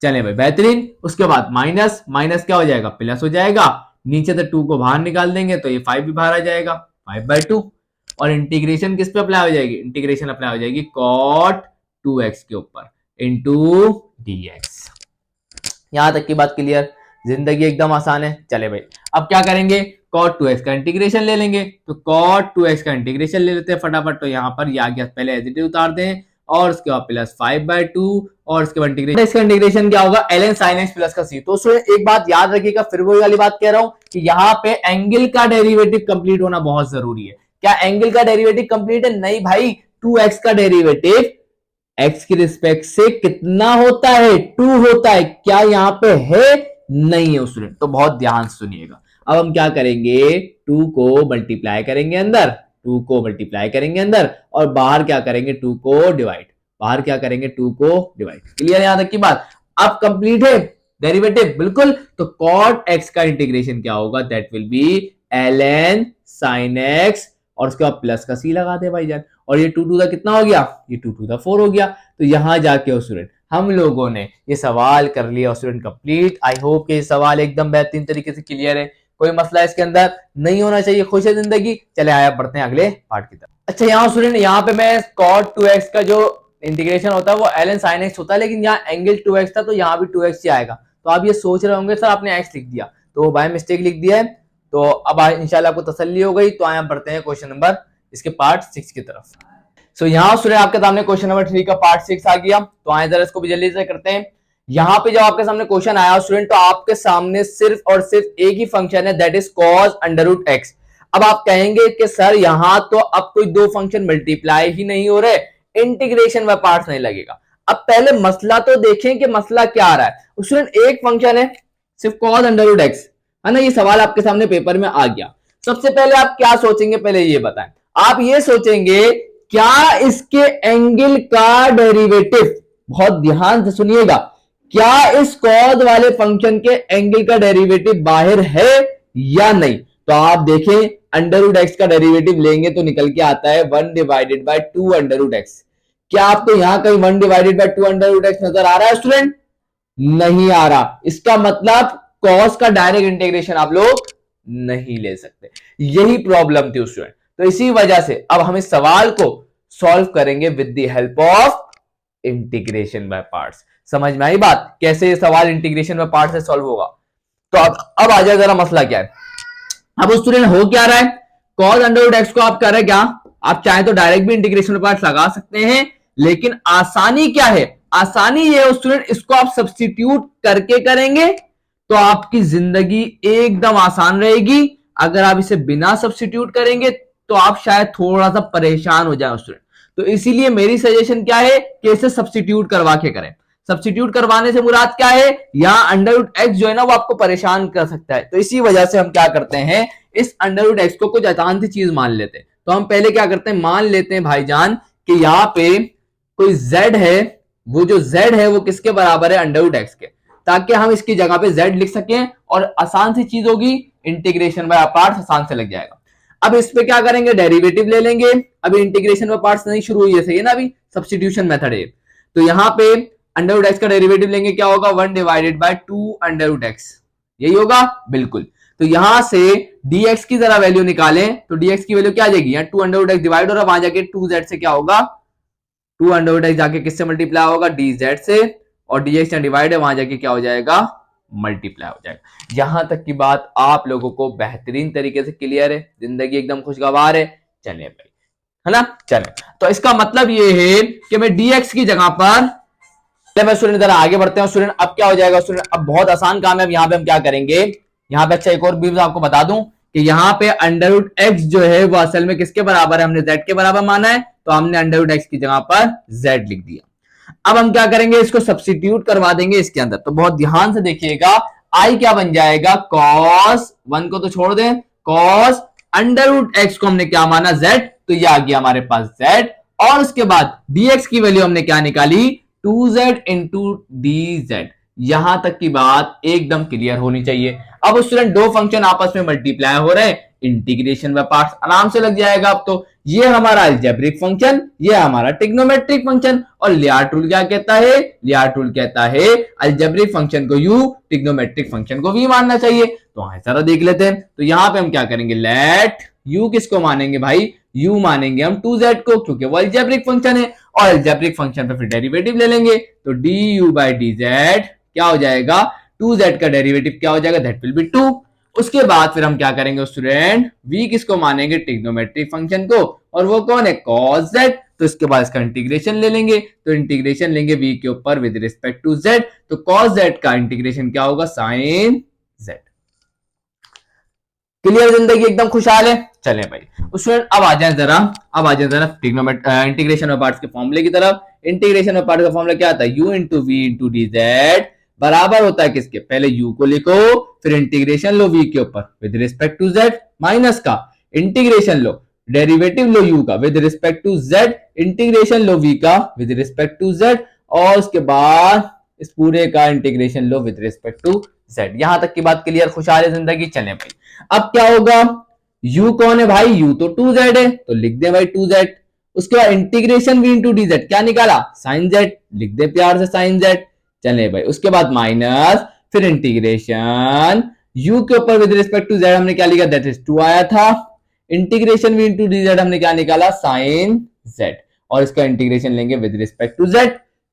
चले भाई बेहतरीन, उसके बाद माइनस माइनस क्या हो जाएगा प्लस हो जाएगा, नीचे से 2 को बाहर निकाल देंगे तो ये 5 भी बाहर आ जाएगा 5/2 और इंटीग्रेशन किस पे अप्लाई हो जाएगी, इंटीग्रेशन अप्लाई हो जाएगी cot 2x के ऊपर इंटू dx। यहां तक की बात क्लियर, जिंदगी एकदम आसान है। चले भाई अब क्या करेंगे, cot 2x का इंटीग्रेशन ले लेंगे, तो cot 2x का इंटीग्रेशन ले लेते हैं फटाफट, तो यहाँ पर ये आ गया, पहले एज इट इज उतार दें और उसके बाद प्लस 5/2 और उसके बाद इंटीग्रेशन, इसका इंटीग्रेशन क्या होगा ln sin x प्लस का c। तो एक बात याद रखिएगा, फिर वही वाली बात कह रहा हूं कि यहाँ पे एंगल का डेरिवेटिव कंप्लीट होना बहुत जरूरी है। क्या एंगल का डेरिवेटिव कंप्लीट है, नहीं भाई, 2x का डेरिवेटिव x की रिस्पेक्ट से कितना होता है 2 होता है, क्या यहाँ पे है, नहीं है स्टूडेंट, तो बहुत ध्यान से सुनिएगा। अब हम क्या करेंगे, 2 को मल्टीप्लाई करेंगे अंदर, 2 को मल्टीप्लाई करेंगे अंदर और बाहर क्या करेंगे 2 को डिवाइड, बाहर क्या करेंगे 2 को डिवाइड। क्लियर यहां तक की बात, अब कंप्लीट है डेरिवेटिव बिल्कुल, तो cot x का इंटीग्रेशन क्या होगा, that will B ln sin x और उसके बाद प्लस का c लगा दे भाईजान, और ये 2 टू द कितना हो गया, ये 2 टू द 4 हो गया। तो यहां जाके स्टूडेंट हम लोगों ने ये सवाल कर लिया स्टूडेंट कंप्लीट। आई होप कि ये सवाल एकदम बेहतरीन तरीके से क्लियर है, कोई मसला इसके अंदर नहीं होना चाहिए, खुश है जिंदगी। चले आया बढ़ते हैं अगले पार्ट की तरफ। अच्छा यहाँ स्टूडेंट, यहाँ पे मैं cot 2x का जो इंटीग्रेशन होता है वो ln sin x होता है, लेकिन यहाँ एंगल 2x था तो यहाँ भी 2x ही आएगा। तो आप ये सोच रहे होंगे सर आपने x लिख दिया, तो बाय मिस्टेक लिख दिया है, तो अब इंशाल्लाह आपको तसल्ली हो गई। तो आया बढ़ते हैं क्वेश्चन नंबर इसके पार्ट 6 की तरफ। सो यहाँ स्टूडेंट आपके सामने क्वेश्चन नंबर 3 का पार्ट 6 आ गया, तो आए जरा इसको भी जल्दी से करते हैं। यहां पे जब आपके सामने क्वेश्चन आया स्टूडेंट, तो आपके सामने सिर्फ और सिर्फ एक ही फंक्शन है, that is cos under root X. अब आप कहेंगे कि सर यहां तो अब कोई दो फंक्शन मल्टीप्लाई ही नहीं हो रहे, इंटीग्रेशन बाय पार्ट्स नहीं लगेगा। अब पहले मसला तो देखें कि मसला क्या आ रहा है। स्टूडेंट एक फंक्शन है सिर्फ cos अंडर रूट एक्स, है ना, ये सवाल आपके सामने पेपर में आ गया। सबसे पहले आप क्या सोचेंगे, पहले ये बताएं। आप ये सोचेंगे क्या इसके एंगल का डेरिवेटिव, बहुत ध्यान से सुनिएगा, क्या इस कॉज वाले फंक्शन के एंगल का डेरिवेटिव बाहर है या नहीं। तो आप देखें अंडर रूट एक्स का डेरिवेटिव लेंगे तो निकल के आता है 1 divided by 2 under root X. क्या आपको यहां कहीं 1 divided by 2 under root X नजर आ रहा है स्टूडेंट? नहीं आ रहा। इसका मतलब कॉस का डायरेक्ट इंटीग्रेशन आप लोग नहीं ले सकते। यही प्रॉब्लम थी स्टूडेंट। तो इसी वजह से अब हम इस सवाल को सॉल्व करेंगे with the help of integration by parts. समझ में आई बात, कैसे ये सवाल इंटीग्रेशन बाय पार्ट्स से सॉल्व होगा। तो अब आ जाए जरा मसला क्या है। अब स्टूडेंट हो क्या रहा है, कॉस अंडर रूट एक्स को आप कर रहे हैं क्या, आप चाहे तो डायरेक्ट भी इंटीग्रेशन बाय पार्ट्स लगा सकते हैं, लेकिन आसानी क्या है, आसानी ये है स्टूडेंट, इसको आप सब्स्टिट्यूट करके करेंगे तो आपकी जिंदगी एकदम आसान रहेगी। अगर आप इसे बिना सब्स्टिट्यूट करेंगे तो आप शायद थोड़ा सा परेशान हो जाए स्टूडेंट। तो इसीलिए मेरी सजेशन क्या है कि इसे सब्स्टिट्यूट करवा के करें। सब्स्टिट्यूट करवाने से मुराद क्या है, यहां अंडर रूट एक्स जो है ना वो आपको परेशान कर सकता है। तो इसी वजह से हम क्या करते हैं, इस अंडर रूट एक्स को कुछ आसान सी चीज मान लेते हैं। तो हम पहले क्या करते हैं, मान लेते हैं भाईजान कि यहां पे कोई z है, वो जो z है वो किसके बराबर है, अंडर रूट एक्स के, ताकि हम इसकी जगह पे z लिख सकें और आसान सी चीज होगी, इंटीग्रेशन बाय पार्ट्स आसान से लग जाएगा। अब इस पे क्या करेंगे, डेरिवेटिव ले लेंगे। अभी इंटीग्रेशन बाय पार्ट्स नहीं शुरू हुई है, सही है ना, अभी सब्स्टिट्यूशन मेथड है। तो यहां पे अंडर रूट एक्स का डेरिवेटिव लेंगे, क्या होगा, 1 divided by 2 under root X, यही होगा बिल्कुल। तो यहां से dx की जरा वैल्यू निकालें, तो dx की वैल्यू क्या आ जाएगी, यहाँ 2 अंडर रूट एक्स डिवाइड हो रहा है, वहां जाके 2z से क्या होगा, 2 अंडर रूट एक्स जाके किससे मल्टीप्लाई होगा, dz से, और dx यहाँ डिवाइड है, वहां जाके क्या हो जाएगा, मल्टीप्लाई हो जाएगा। यहां तक की बात आप लोगों को बेहतरीन तरीके से क्लियर है, जिंदगी एकदम खुशगवार है। चलिए भाई, है ना, चले। तो इसका मतलब ये है कि मैं dx की जगह पर, मैं स्टूडेंट जरा आगे बढ़ते हैं स्टूडेंट। अब क्या हो जाएगा स्टूडेंट, अब बहुत आसान काम है। अब यहाँ पे हम क्या करेंगे, यहाँ पे अच्छा एक और भी आपको बता दूं कि यहाँ पे अंडर रूट एक्स जो है वो असल में किसके बराबर है, हमने z के बराबर माना है, तो हमने अंडर रूट एक्स की जगह पर z लिख दिया। अब हम क्या करेंगे, इसको सब्स्टिट्यूट करवा देंगे इसके अंदर। तो बहुत ध्यान से देखिएगा, आई क्या बन जाएगा, कॉस 1 को तो छोड़ दें, कॉस अंडर रूट एक्स को हमने क्या माना, z, तो ये आ गया हमारे पास z, और उसके बाद dx की वैल्यू हमने क्या निकाली, 2z इंटू dz। यहां तक की बात एकदम क्लियर होनी चाहिए। अब स्टूडेंट दो फंक्शन आपस में मल्टीप्लाई हो रहे हैं, इंटीग्रेशन बाय पार्ट्स आराम से लग जाएगा। अब तो ये हमारा अलजेब्रिक फंक्शन, ये हमारा ट्रिग्नोमेट्रिक फंक्शन, और लियार्ड रूल क्या कहता है, लियार्ड रूल कहता है अलजेब्रिक फंक्शन को u, ट्रिग्नोमेट्रिक फंक्शन को v मानना चाहिए। तो जरा देख लेते हैं। तो यहां पे हम क्या करेंगे, लेट u किसको मानेंगे भाई, u मानेंगे हम 2z को, क्योंकि वो अलजेब्रिक फंक्शन है, और अलजेब्रिक फंक्शन पे फिर डेरिवेटिव ले लेंगे। तो du बाय dz क्या हो जाएगा, 2z का डेरिवेटिव क्या हो जाएगा, दैट विल बी 2। उसके बाद फिर हम क्या करेंगे स्टूडेंट, v किसको मानेंगे, ट्रिग्नोमेट्रिक फंक्शन को, और वो कौन है, cos z। तो इसके बाद इसका इंटीग्रेशन ले लेंगे। तो इंटीग्रेशन लेंगे v के ऊपर विद रिस्पेक्ट टू z, तो cos z का इंटीग्रेशन क्या होगा, sin z। क्लियर, जिंदगी एकदम खुशहाल है। चले भाई स्टूडेंट, अब आ जाए जरा, इंटीग्रेशन ऑफ पार्ट्स के फॉर्मूले की तरफ। इंटीग्रेशन ऑफ पार्ट्स का फॉर्मूला क्या आता है, u into we into D Z बराबर होता है किसके, पहले u को लिखो, फिर इंटीग्रेशन लो v के ऊपर with respect to z, minus का इंटीग्रेशन लो, डेरिवेटिव लो u का with respect to z, integration लो v का विद रिस्पेक्ट टू z, और उसके बाद इस पूरे का इंटीग्रेशन लो विद रिस्पेक्ट टू z। यहां तक की बात क्लियर, खुशहाल है जिंदगी। चले भाई, अब क्या होगा, u कौन है भाई, u तो 2z है, तो लिख दे भाई 2z। उसके बाद integration v into D Z क्या निकाला, sin z, लिख दे प्यार से sin z। चले भाई, उसके बाद माइनस, फिर इंटीग्रेशन u के ऊपर विद रिस्पेक्ट टू z हमने क्या लिखा, दैट इज 2 आया था। Integration v into D Z हमने क्या निकाला, sin z, और इसका इंटीग्रेशन लेंगे विद रिस्पेक्ट टू z।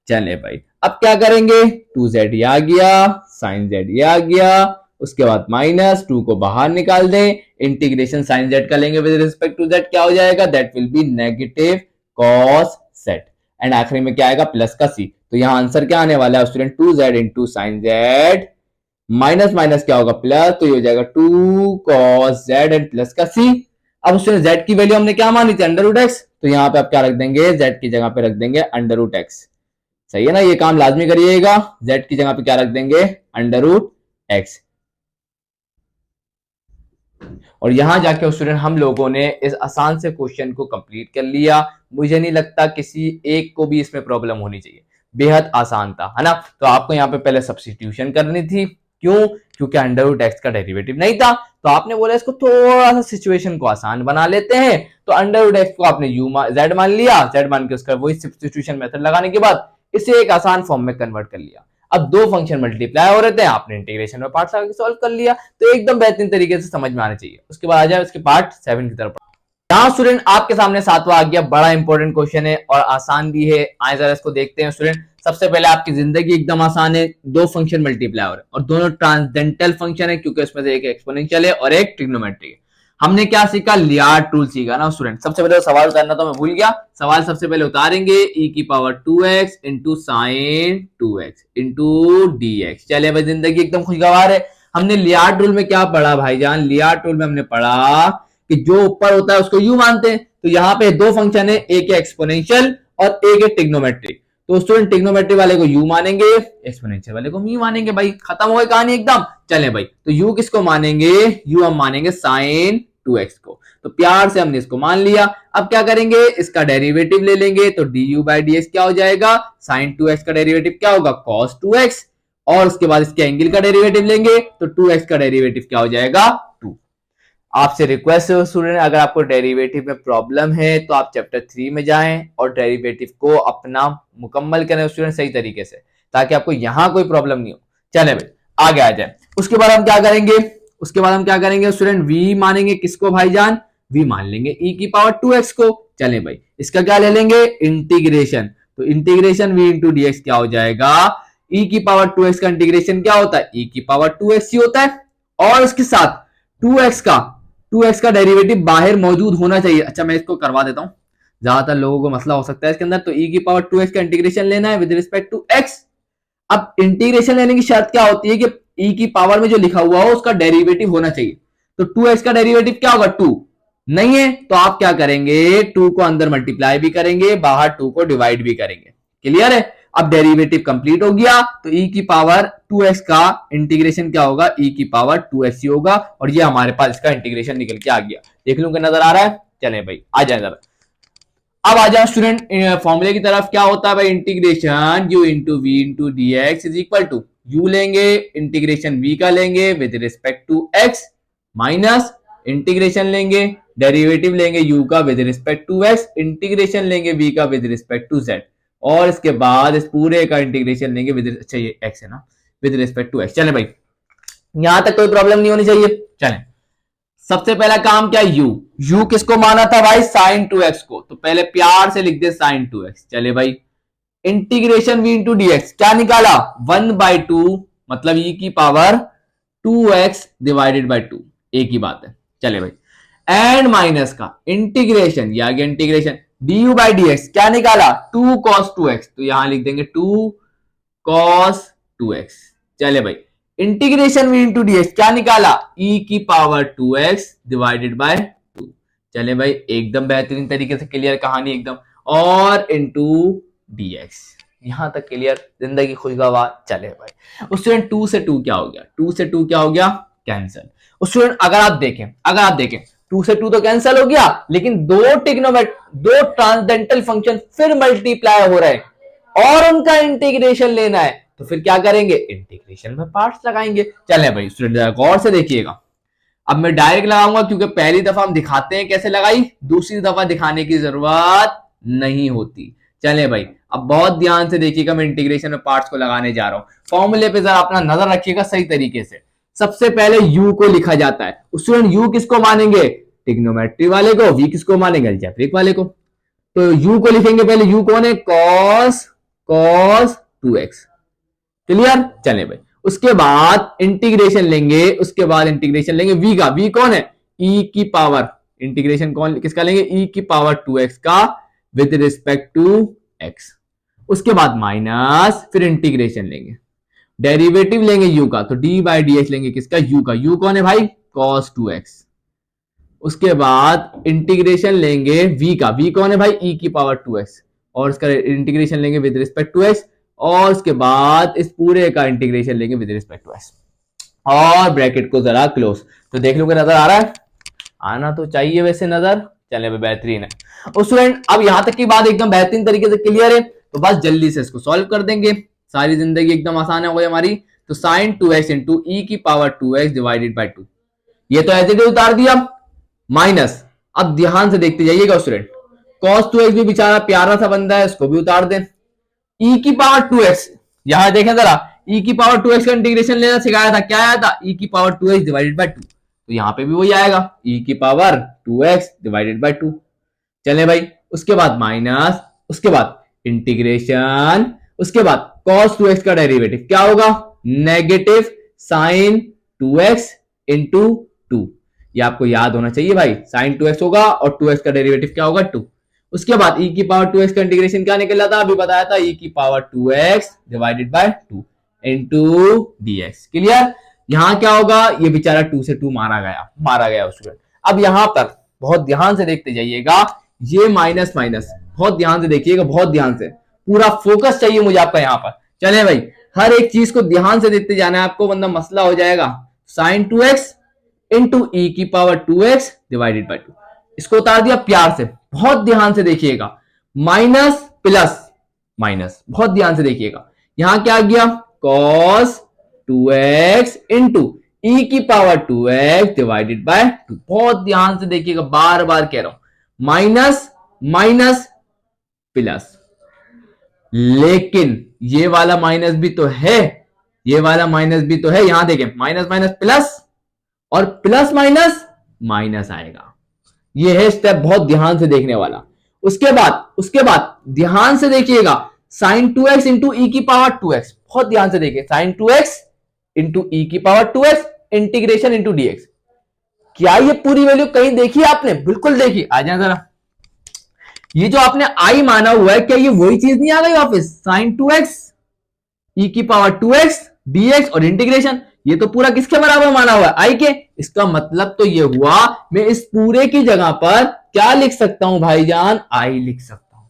चले भाई, अब क्या करेंगे, 2z ये आ गया, sin z ये आ गया, उसके बाद माइनस 2 को बाहर निकाल दें, इंटीग्रेशन sin z का लेंगे विद रिस्पेक्ट टू z, क्या हो जाएगा, that will be negative cos z, and आखिरी में क्या आएगा, प्लस का c। तो यहाँ आंसर क्या आने वाला है student, 2z into sine Z minus minus क्या होगा प्लस, तो ये हो जाएगा 2 cos z एंड प्लस का c। अब स्टूडेंट z की वैल्यू हमने क्या मानी थी, अंडर रूट एक्स, तो यहाँ पे आप क्या रख देंगे, z की जगह पे रख देंगे अंडर रूट एक्स। सही है ना, ये काम लाजमी करिएगा, z की जगह पे क्या रख देंगे, अंडर रूट एक्स। और यहां जाके स्टूडेंट हम लोगों ने इस आसान से क्वेश्चन को कंप्लीट कर लिया। मुझे नहीं लगता किसी एक को भी इसमें प्रॉब्लम होनी चाहिए, बेहद आसान था, है ना। तो आपको यहाँ पे पहले सब्स्टिट्यूशन करनी थी, क्यों, क्योंकि अंडर रूट एक्स का डेरिवेटिव नहीं था, तो आपने बोला इसको थोड़ा सा सिचुएशन को आसान बना लेते हैं, तो अंडर रूट एक्स को आपने जेड मान लिया, जेड मान के उसका वही सब्स्टिट्यूशन मेथड लगाने के बाद इसे एक आसान फॉर्म में कन्वर्ट कर लिया। अब दो फंक्शन मल्टीप्लाई हो रहे थे, आपने इंटीग्रेशन में पार्ट लगा के सॉल्व कर लिया, तो एकदम बेहतरीन तरीके से समझ में आना चाहिए। उसके बाद आ जाए उसके पार्ट 7 की तरफ। यहाँ स्टूडेंट आपके सामने सातवां आ गया, बड़ा इंपॉर्टेंट क्वेश्चन है और आसान भी है। आए जरा इसको देखते हैं स्टूडेंट। सबसे पहले आपकी जिंदगी एकदम आसान है, दो फंक्शन मल्टीप्लाई हो रहे हैं और दोनों ट्रांसडेंटल फंक्शन है, क्योंकि उसमें से एक एक्सपोनेंशियल है और एक ट्रिग्नोमेट्री है। हमने क्या सीखा, लियार्ड रूल सीखा ना स्टूडेंट। सबसे पहले तो सवाल उतारना तो मैं भूल गया, सवाल सबसे पहले उतारेंगे e की power 2x into sine 2x into dx। चले भाई, जिंदगी एकदम खुशगवार है। हमने लियार्ड रूल में क्या पढ़ा भाईजान, लियार्ड रूल में हमने पढ़ा कि जो ऊपर होता है उसको यू मानते हैं। तो यहाँ पे दो फंक्शन है, एक है एक्सपोनेंशियल और एक है ट्रिग्नोमेट्री। तो स्टूडेंट ट्रिग्नोमेट्री वाले को u मानेंगे, एक्सपोनेंशियल वाले को मी मानेंगे। भाई खत्म हो गई कहानी एकदम। चले भाई, तो u किसको मानेंगे, u हम मानेंगे साइन 2x को। तो प्यार से हमने इसको मान लिया। अब क्या करेंगे, इसका डेरिवेटिव ले लेंगे, तो du बाई डी क्या हो जाएगा, साइन 2x का डेरिवेटिव क्या होगा, cos 2x। और उसके बाद इसके एंगल का डेरिवेटिव लेंगे, तो 2x का डेरिवेटिव क्या हो जाएगा, 2। आपसे रिक्वेस्ट है स्टूडेंट, अगर आपको डेरिवेटिव में प्रॉब्लम है तो आप चैप्टर 3 में जाएं और डेरिवेटिव को अपना मुकम्मल करें स्टूडेंट सही तरीके से, ताकि आपको यहां कोई प्रॉब्लम नहीं हो। चले भाई आगे आ जाए। उसके बाद हम क्या करेंगे, उसके बाद हम क्या करेंगे स्टूडेंट, v मानेंगे किसको भाईजान, v मान लेंगे e की पावर 2x को। चले भाई, इसका क्या ले लेंगे, इंटीग्रेशन। तो इंटीग्रेशन v इंटू डी क्या हो जाएगा, e की पावर 2x का इंटीग्रेशन क्या होता है, e की पावर 2x ही होता है। और इसके साथ 2x का डेरिवेटिव बाहर मौजूद होना चाहिए। अच्छा मैं इसको करवा देता हूं, ज्यादातर लोगों को मसला हो सकता है इसके अंदर। तो e की पावर 2x का इंटीग्रेशन लेना है विद रिस्पेक्ट टू x। अब इंटीग्रेशन लेने की शर्त क्या होती है कि e की पावर में जो लिखा हुआ हो उसका डेरिवेटिव होना चाहिए। तो 2x का डेरिवेटिव क्या होगा, 2 नहीं है, तो आप क्या करेंगे, 2 को अंदर मल्टीप्लाई भी करेंगे, बाहर 2 को डिवाइड भी करेंगे। क्लियर है। अब डेरिवेटिव कंप्लीट हो गया, तो e की पावर 2x का इंटीग्रेशन क्या होगा, e की पावर 2x ही होगा। और ये हमारे पास इसका इंटीग्रेशन निकल के आ गया। देख लूं नजर आ रहा है। चले भाई आ जाए जरा। अब आ जाओ स्टूडेंट फॉर्मूले की तरफ। क्या होता है भाई, integration u into we into D X is equal to, U लेंगे इंटीग्रेशन v का लेंगे with respect to x, minus integration लेंगे, डेरिवेटिव लेंगे u का with respect to x, integration लेंगे v का विद रिस्पेक्ट टू z, और इसके बाद इस पूरे का इंटीग्रेशन लेंगे विद, अच्छा ये x है ना, विद रिस्पेक्ट टू x। चले भाई यहां तक कोई प्रॉब्लम नहीं होनी चाहिए। चले सबसे पहला काम क्या, u किसको माना था भाई, साइन 2x को। तो पहले प्यार से लिख दे साइन 2x। चले भाई इंटीग्रेशन v इंटू डी क्या निकाला, 1/2 मतलब e की पावर 2x डिवाइडेड बाई 2, एक ही बात है। चले भाई एंड माइनस का इंटीग्रेशन, ये आ गया इंटीग्रेशन du बाई डी क्या निकाला, 2 cos 2x, तो यहां लिख देंगे 2 cos 2x। चले भाई इंटीग्रेशन v इंटू डी क्या निकाला, e की पावर 2x डिवाइडेड बाय 2। चले भाई एकदम बेहतरीन तरीके से क्लियर कहानी एकदम, और इंटू dx। यहां तक क्लियर, जिंदगी खुशगवार। चले भाई स्टूडेंट 2 से 2 क्या हो गया, 2 से 2 क्या हो गया, कैंसिल। स्टूडेंट अगर आप देखें 2 से 2 तो कैंसिल हो गया, लेकिन दो ट्रांसडेंटल फंक्शन फिर मल्टीप्लाई हो रहे हैं और उनका इंटीग्रेशन लेना है, तो फिर क्या करेंगे, इंटीग्रेशन में पार्ट्स लगाएंगे। चले भाई स्टूडेंट गौर से देखिएगा। अब मैं डायरेक्ट लगाऊंगा क्योंकि पहली दफा हम दिखाते हैं कैसे लगाई, दूसरी दफा दिखाने की जरूरत नहीं होती। चले भाई अब बहुत ध्यान से देखिएगा, मैं इंटीग्रेशन में पार्ट्स को लगाने जा रहा हूं। फॉर्मूले पे जरा अपना नजर रखिएगा सही तरीके से। सबसे पहले u को लिखा जाता है। स्टूडेंट u किसको मानेंगे, ट्रिग्नोमेट्री वाले को, v किसको मानेंगे, अलजेब्रिक वाले को। तो u को लिखेंगे पहले, u कौन है, cos 2x। क्लियर। चले भाई उसके बाद इंटीग्रेशन लेंगे, v का, v कौन है, e की पावर, इंटीग्रेशन कौन किसका लेंगे, e की पावर 2x का विद रिस्पेक्ट टू x। उसके बाद माइनस, फिर इंटीग्रेशन लेंगे, डेरिवेटिव लेंगे u का, तो d बाई डी एक्स लेंगे किसका, u का, u कौन है भाई, cos 2x। उसके बाद इंटीग्रेशन लेंगे v का, v कौन है भाई, e की पावर 2x, और इसका इंटीग्रेशन लेंगे विद रिस्पेक्ट टू x, और उसके बाद इस पूरे का इंटीग्रेशन लेंगे विद रिस्पेक्ट टू x, और ब्रैकेट को जरा क्लोज। तो देख लो कि नजर आ रहा है, आना तो चाहिए वैसे नजर, चले बेहतरीन है। और स्टूडेंट अब यहां तक की बात एकदम बेहतरीन तरीके से क्लियर है, तो बस जल्दी से इसको सॉल्व कर देंगे, सारी जिंदगी एकदम आसान हो गई हमारी। तो साइन 2x इंटू ई की पावर 2x डिवाइडेड बाई 2, ये तो ऐसे ही उतार दिया, माइनस, अब ध्यान से देखते जाइएगा स्टूडेंट, cos 2x भी बेचारा प्यारा सा बंदा है, इसको भी उतार दें, e की पावर 2x, यहां देखें जरा, e की पावर 2x का इंटीग्रेशन लेना सिखाया था, क्या आया था, e की पावर 2x डिवाइडेड बाई 2, तो यहां पे भी वही आएगा, e की पावर 2x डिवाइडेड बाई 2। चले भाई, उसके बाद माइनस, उसके बाद इंटीग्रेशन, उसके बाद cos 2x का डेरिवेटिव क्या होगा, नेगेटिव साइन 2x इंटू 2, ये आपको याद होना चाहिए भाई, साइन 2x होगा और 2x का डेरिवेटिव क्या होगा 2। उसके बाद e की पावर 2x का इंटीग्रेशन क्या निकला था, अभी बताया था, e की power 2x divided by 2 into dx। Clear, यहां क्या होगा, ये बेचारा 2 से 2 मारा गया स्टूडेंट। अब यहां पर बहुत ध्यान से देखते जाइएगा, ये माइनस माइनस, बहुत ध्यान से देखिएगा, बहुत ध्यान से, पूरा फोकस चाहिए मुझे आपका यहाँ पर। चले भाई, हर एक चीज को ध्यान से देखते जाना है आपको, वरना मसला हो जाएगा। साइन 2x इंटू ई की पावर 2x डिवाइडेड बाई 2, इसको उतार दिया प्यार से, बहुत ध्यान से देखिएगा, माइनस प्लस माइनस, बहुत ध्यान से देखिएगा, यहां क्या आ गया, cos 2x इंटू ई की पावर 2x डिवाइडेड बाय 2, बहुत ध्यान से देखिएगा, बार बार कह रहा हूं, माइनस माइनस प्लस, लेकिन ये वाला माइनस भी तो है, ये वाला माइनस भी तो है, यहां देखें, माइनस माइनस प्लस, और प्लस माइनस माइनस आएगा, ये है स्टेप बहुत ध्यान से देखने वाला। उसके बाद ध्यान से देखिएगा, साइन 2x इंटू ई की पावर 2x, बहुत ध्यान से देखिए, साइन 2x इंटू ई की power 2x integration into dx, क्या ये पूरी वैल्यू कहीं देखी आपने, बिल्कुल देखी, आ जाए जरा, ये जो आपने आई माना हुआ है, क्या ये वही चीज नहीं आ गई वापस, साइन 2x ई की पावर 2x dx और इंटीग्रेशन, ये तो पूरा किसके बराबर माना हुआ है, आई के। इसका मतलब तो ये हुआ, मैं इस पूरे की जगह पर क्या लिख सकता हूं भाईजान, आई लिख सकता हूं।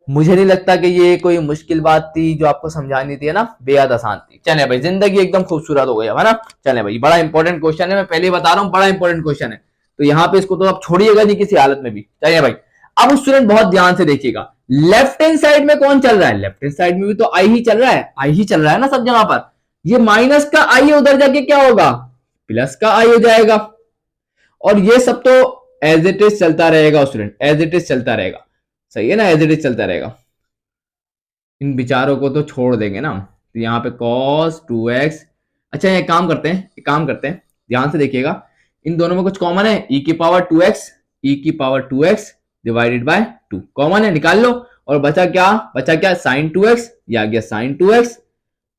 मुझे नहीं लगता कि ये कोई मुश्किल बात थी जो आपको समझानी थी, है ना, बेहद आसान थी। चले भाई, जिंदगी एकदम खूबसूरत हो गया, है ना। चले भाई, बड़ा इंपॉर्टेंट क्वेश्चन है, मैं पहले ही बता रहा हूं, बड़ा इंपॉर्टेंट क्वेश्चन है, तो यहां पे इसको तो आप छोड़िएगा नहीं किसी हालत में भी। चलिए भाई, अब स्टूडेंट बहुत ध्यान से देखिएगा, लेफ्ट हैंड साइड में कौन चल रहा है, लेफ्ट हैंड साइड में भी तो आई ही चल रहा है, आई ही चल रहा है ना सब जगह पर। ये माइनस का आई है, उधर जाके क्या होगा, प्लस का आई हो जाएगा, और ये सब तो एज इट इज चलता रहेगा स्टूडेंट, एज इट इज चलता रहेगा, सही है ना, एज इट इज चलता रहेगा। इन विचारों को तो छोड़ देंगे ना, तो यहाँ पे cos 2x, अच्छा एक काम करते हैं, ध्यान से देखिएगा, इन दोनों में कुछ कॉमन है, e की पावर 2x, e की power 2x divided by 2 common है, निकाल लो, और बचा क्या, साइन 2x, ये आ गया साइन 2x,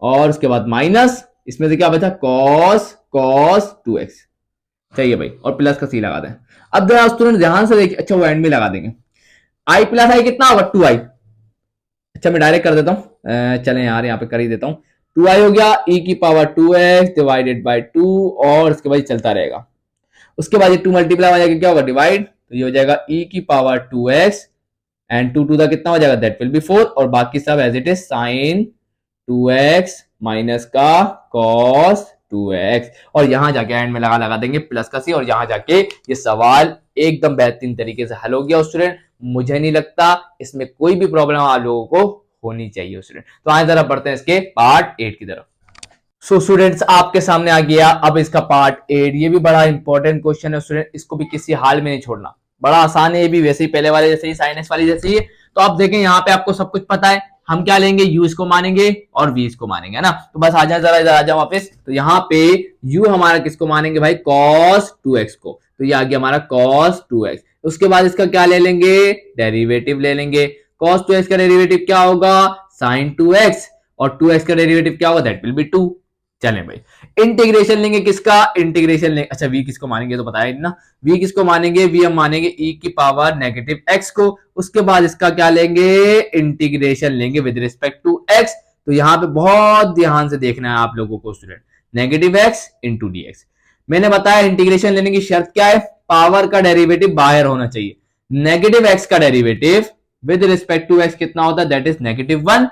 और उसके बाद माइनस, इसमें से क्या बचा, cos 2x, चाहिए भाई, और प्लस का सी लगा दें। अब जरा स्टूडेंट ध्यान से देखिए, अच्छा वो एंड में लगा देंगे, i प्लस आई कितना होगा, 2i, अच्छा मैं डायरेक्ट कर देता हूं, चलें यार यहाँ पे कर ही देता हूं, 2i हो गया, e की पावर 2x डिवाइडेड बाय 2, और उसके बाद चलता रहेगा, उसके बाद ये 2 मल्टीप्लाई हो जाएगा, क्या होगा, डिवाइड, तो ये हो जाएगा e की पावर 2x एंड 2 का कितना हो जाएगा, दैट विल बी 4, और बाकी सब as it is sine 2x minus का cos 2x, और यहां जाके एंड में लगा देंगे प्लस का सी, और यहां जाके ये सवाल एकदम बेहतरीन तरीके से हल हो गया स्टूडेंट। मुझे नहीं लगता इसमें कोई भी प्रॉब्लम आप लोगों को होनी चाहिए स्टूडेंट। तो आए जरा बढ़ते हैं इसके पार्ट 8 की तरफ। सो स्टूडेंट्स, आपके सामने आ गया अब इसका पार्ट 8, ये भी बड़ा इंपॉर्टेंट क्वेश्चन है स्टूडेंट, इसको भी किसी हाल में नहीं छोड़ना, बड़ा आसान है ये भी, वैसे ही पहले वाले जैसे ही, साइन एक्स वाली जैसे ही। तो आप देखें यहाँ पे आपको सब कुछ पता है, हम क्या लेंगे, u इसको मानेंगे और v इसको मानेंगे, है ना। तो बस आ जाए जरा, इधर आ जाओ वापस, तो यहाँ पे u हमारा किसको मानेंगे भाई, cos 2x को, तो ये आ गया हमारा cos 2x। उसके बाद इसका क्या ले लेंगे, डेरिवेटिव ले लेंगे, cos 2x का डेरिवेटिव क्या होगा, sin 2x, और 2x का डेरिवेटिव क्या होगा, दैट विल बी 2। चलें भाई, इंटीग्रेशन लेंगे किसका, इंटीग्रेशन लेंगे, अच्छा v किसको मानेंगे तो बताया ना, v किसको मानेंगे, v हम मानेंगे e की पावर नेगेटिव x को। उसके बाद इसका क्या लेंगे, इंटीग्रेशन लेंगे विद रिस्पेक्ट टू x। तो यहां पे बहुत ध्यान से देखना है आप लोगों को student, negative x into D x. मैंने बताया इंटीग्रेशन लेने की शर्त क्या है, पावर का डेरिवेटिव बाहर होना चाहिए। नेगेटिव x का derivative with respect to x कितना होता है, दैट इज -1।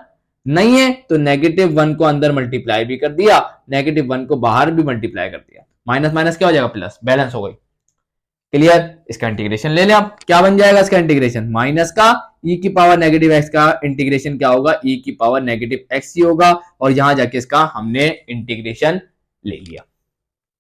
नहीं है तो -1 को अंदर मल्टीप्लाई भी कर दिया, -1 को बाहर भी मल्टीप्लाई कर दिया, माइनस माइनस क्या हो जाएगा प्लस, बैलेंस हो गई। क्लियर, इसका इंटीग्रेशन ले लें आप, क्या बन जाएगा इसका इंटीग्रेशन, माइनस का e की पावर नेगेटिव x का इंटीग्रेशन क्या होगा, e की पावर नेगेटिव x ही होगा। और यहां जाके इसका हमने इंटीग्रेशन ले लिया।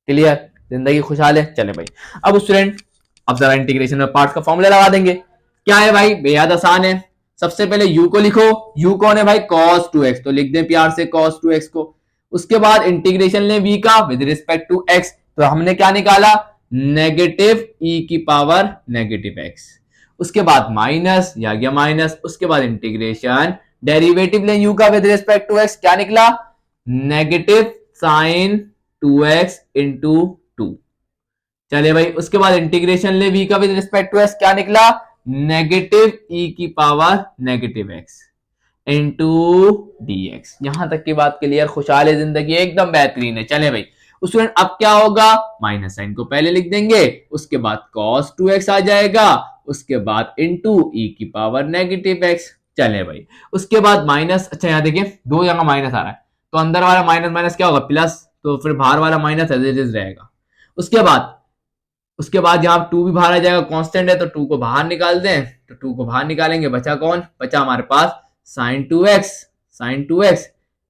क्लियर, जिंदगी खुशहाल है। चले भाई, अब स्टूडेंट अब जरा इंटीग्रेशन में पार्ट का फॉर्मूला लगा देंगे। क्या है भाई, बेहद आसान है। सबसे पहले u को लिखो, u कौन है भाई, cos 2x, तो लिख दें प्यार से cos 2x को। उसके बाद इंटीग्रेशन लें v का विद रिस्पेक्ट टू x, तो हमने क्या निकाला, नेगेटिव e की पावर नेगेटिव x। उसके बाद माइनस, या गया माइनस, उसके बाद इंटीग्रेशन, डेरिवेटिव लें u का विद रिस्पेक्ट टू x, क्या निकला, नेगेटिव साइन 2x इंटू 2। चलिए भाई, उसके बाद इंटीग्रेशन ले v का विद रिस्पेक्ट टू x, क्या निकला, नेगेटिव e की power negative x into dx। यहां तक की बात क्लियर, खुशहाल है जिंदगी, एकदम बेहतरीन है। चले भाई, स्टूडेंट अब क्या होगा, माइनस साइन को पहले लिख देंगे, उसके बाद cos 2x आ जाएगा, उसके बाद इंटू e की पावर नेगेटिव x। चले भाई, उसके बाद माइनस, अच्छा यहां देखिए दो जगह माइनस आ रहा है, तो अंदर वाला माइनस माइनस क्या होगा प्लस, तो फिर बाहर वाला माइनस एज इट इज रहेगा। उसके बाद यहाँ 2 भी बाहर आ जाएगा, कांस्टेंट है तो 2 को बाहर निकाल दें, तो 2 को बाहर निकालेंगे, बचा कौन, बचा हमारे पास साइन 2x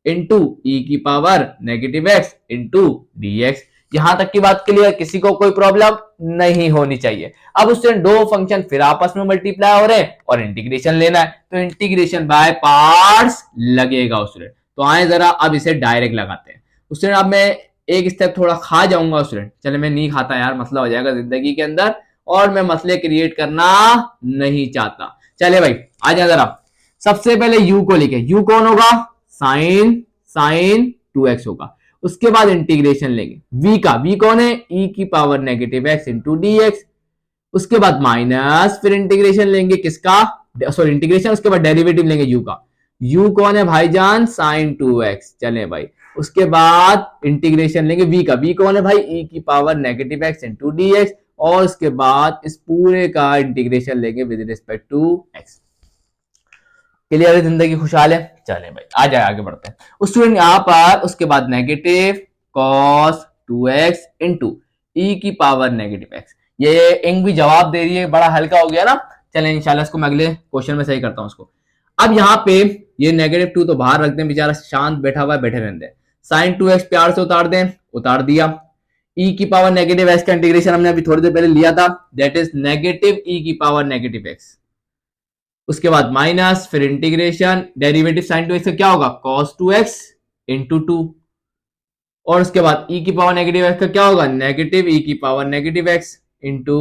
इंटू ई की power negative x into dx। यहां तक की बात क्लियर, किसी को कोई प्रॉब्लम नहीं होनी चाहिए। अब उससे दो फंक्शन फिर आपस में मल्टीप्लाई हो रहे हैं और इंटीग्रेशन लेना है, तो इंटीग्रेशन बाय पार्ट्स लगेगा स्टूडेंट। तो आए जरा अब इसे डायरेक्ट लगाते हैं स्टूडेंट। अब मैं एक स्टेप थोड़ा खा जाऊंगा स्टूडेंट, चले मैं नहीं खाता यार, मसला हो जाएगा जिंदगी के अंदर और मैं मसले क्रिएट करना नहीं चाहता। चले भाई आ जाए जरा, सबसे पहले u को लिखे, u कौन होगा, साइन 2x होगा। उसके बाद इंटीग्रेशन लेंगे v का, v कौन है, e की power negative x into dx। उसके बाद माइनस, फिर इंटीग्रेशन लेंगे किसका, सॉरी इंटीग्रेशन, उसके बाद डेरिवेटिव लेंगे u का, u कौन है भाईजान, साइन 2x। चले भाई, उसके बाद इंटीग्रेशन लेंगे v का, v कौन है भाई, e की power negative x into dx। और उसके बाद इस पूरे का इंटीग्रेशन लेंगे with respect to x। Clear है, जिंदगी खुशहाल है। चले भाई आ जाए आगे बढ़ते हैं उस स्टूडेंट, यहां पर उसके बाद नेगेटिव cos 2x इंटू ई की पावर नेगेटिव x। ये इंग भी जवाब दे रही है, बड़ा हल्का हो गया ना। चलें इंशाल्लाह इसको मैं अगले क्वेश्चन में सही करता हूं उसको। अब यहाँ पे ये -2 तो बाहर रख दें, बेचारा शांत बैठा हुआ है, बैठे रहने दें। साइन 2x प्यार से उतार दें, उतार दिया। e की पावर नेगेटिव x का इंटीग्रेशन हमने अभी थोड़ी देर पहले लिया था, दैट इज नेगेटिव e की पावर नेगेटिव x। उसके बाद माइनस, फिर इंटीग्रेशन, डेरिवेटिव साइन 2x का क्या होगा, cos 2x इंटू 2। और उसके बाद e की पावर नेगेटिव x का क्या होगा, नेगेटिव e की power negative x into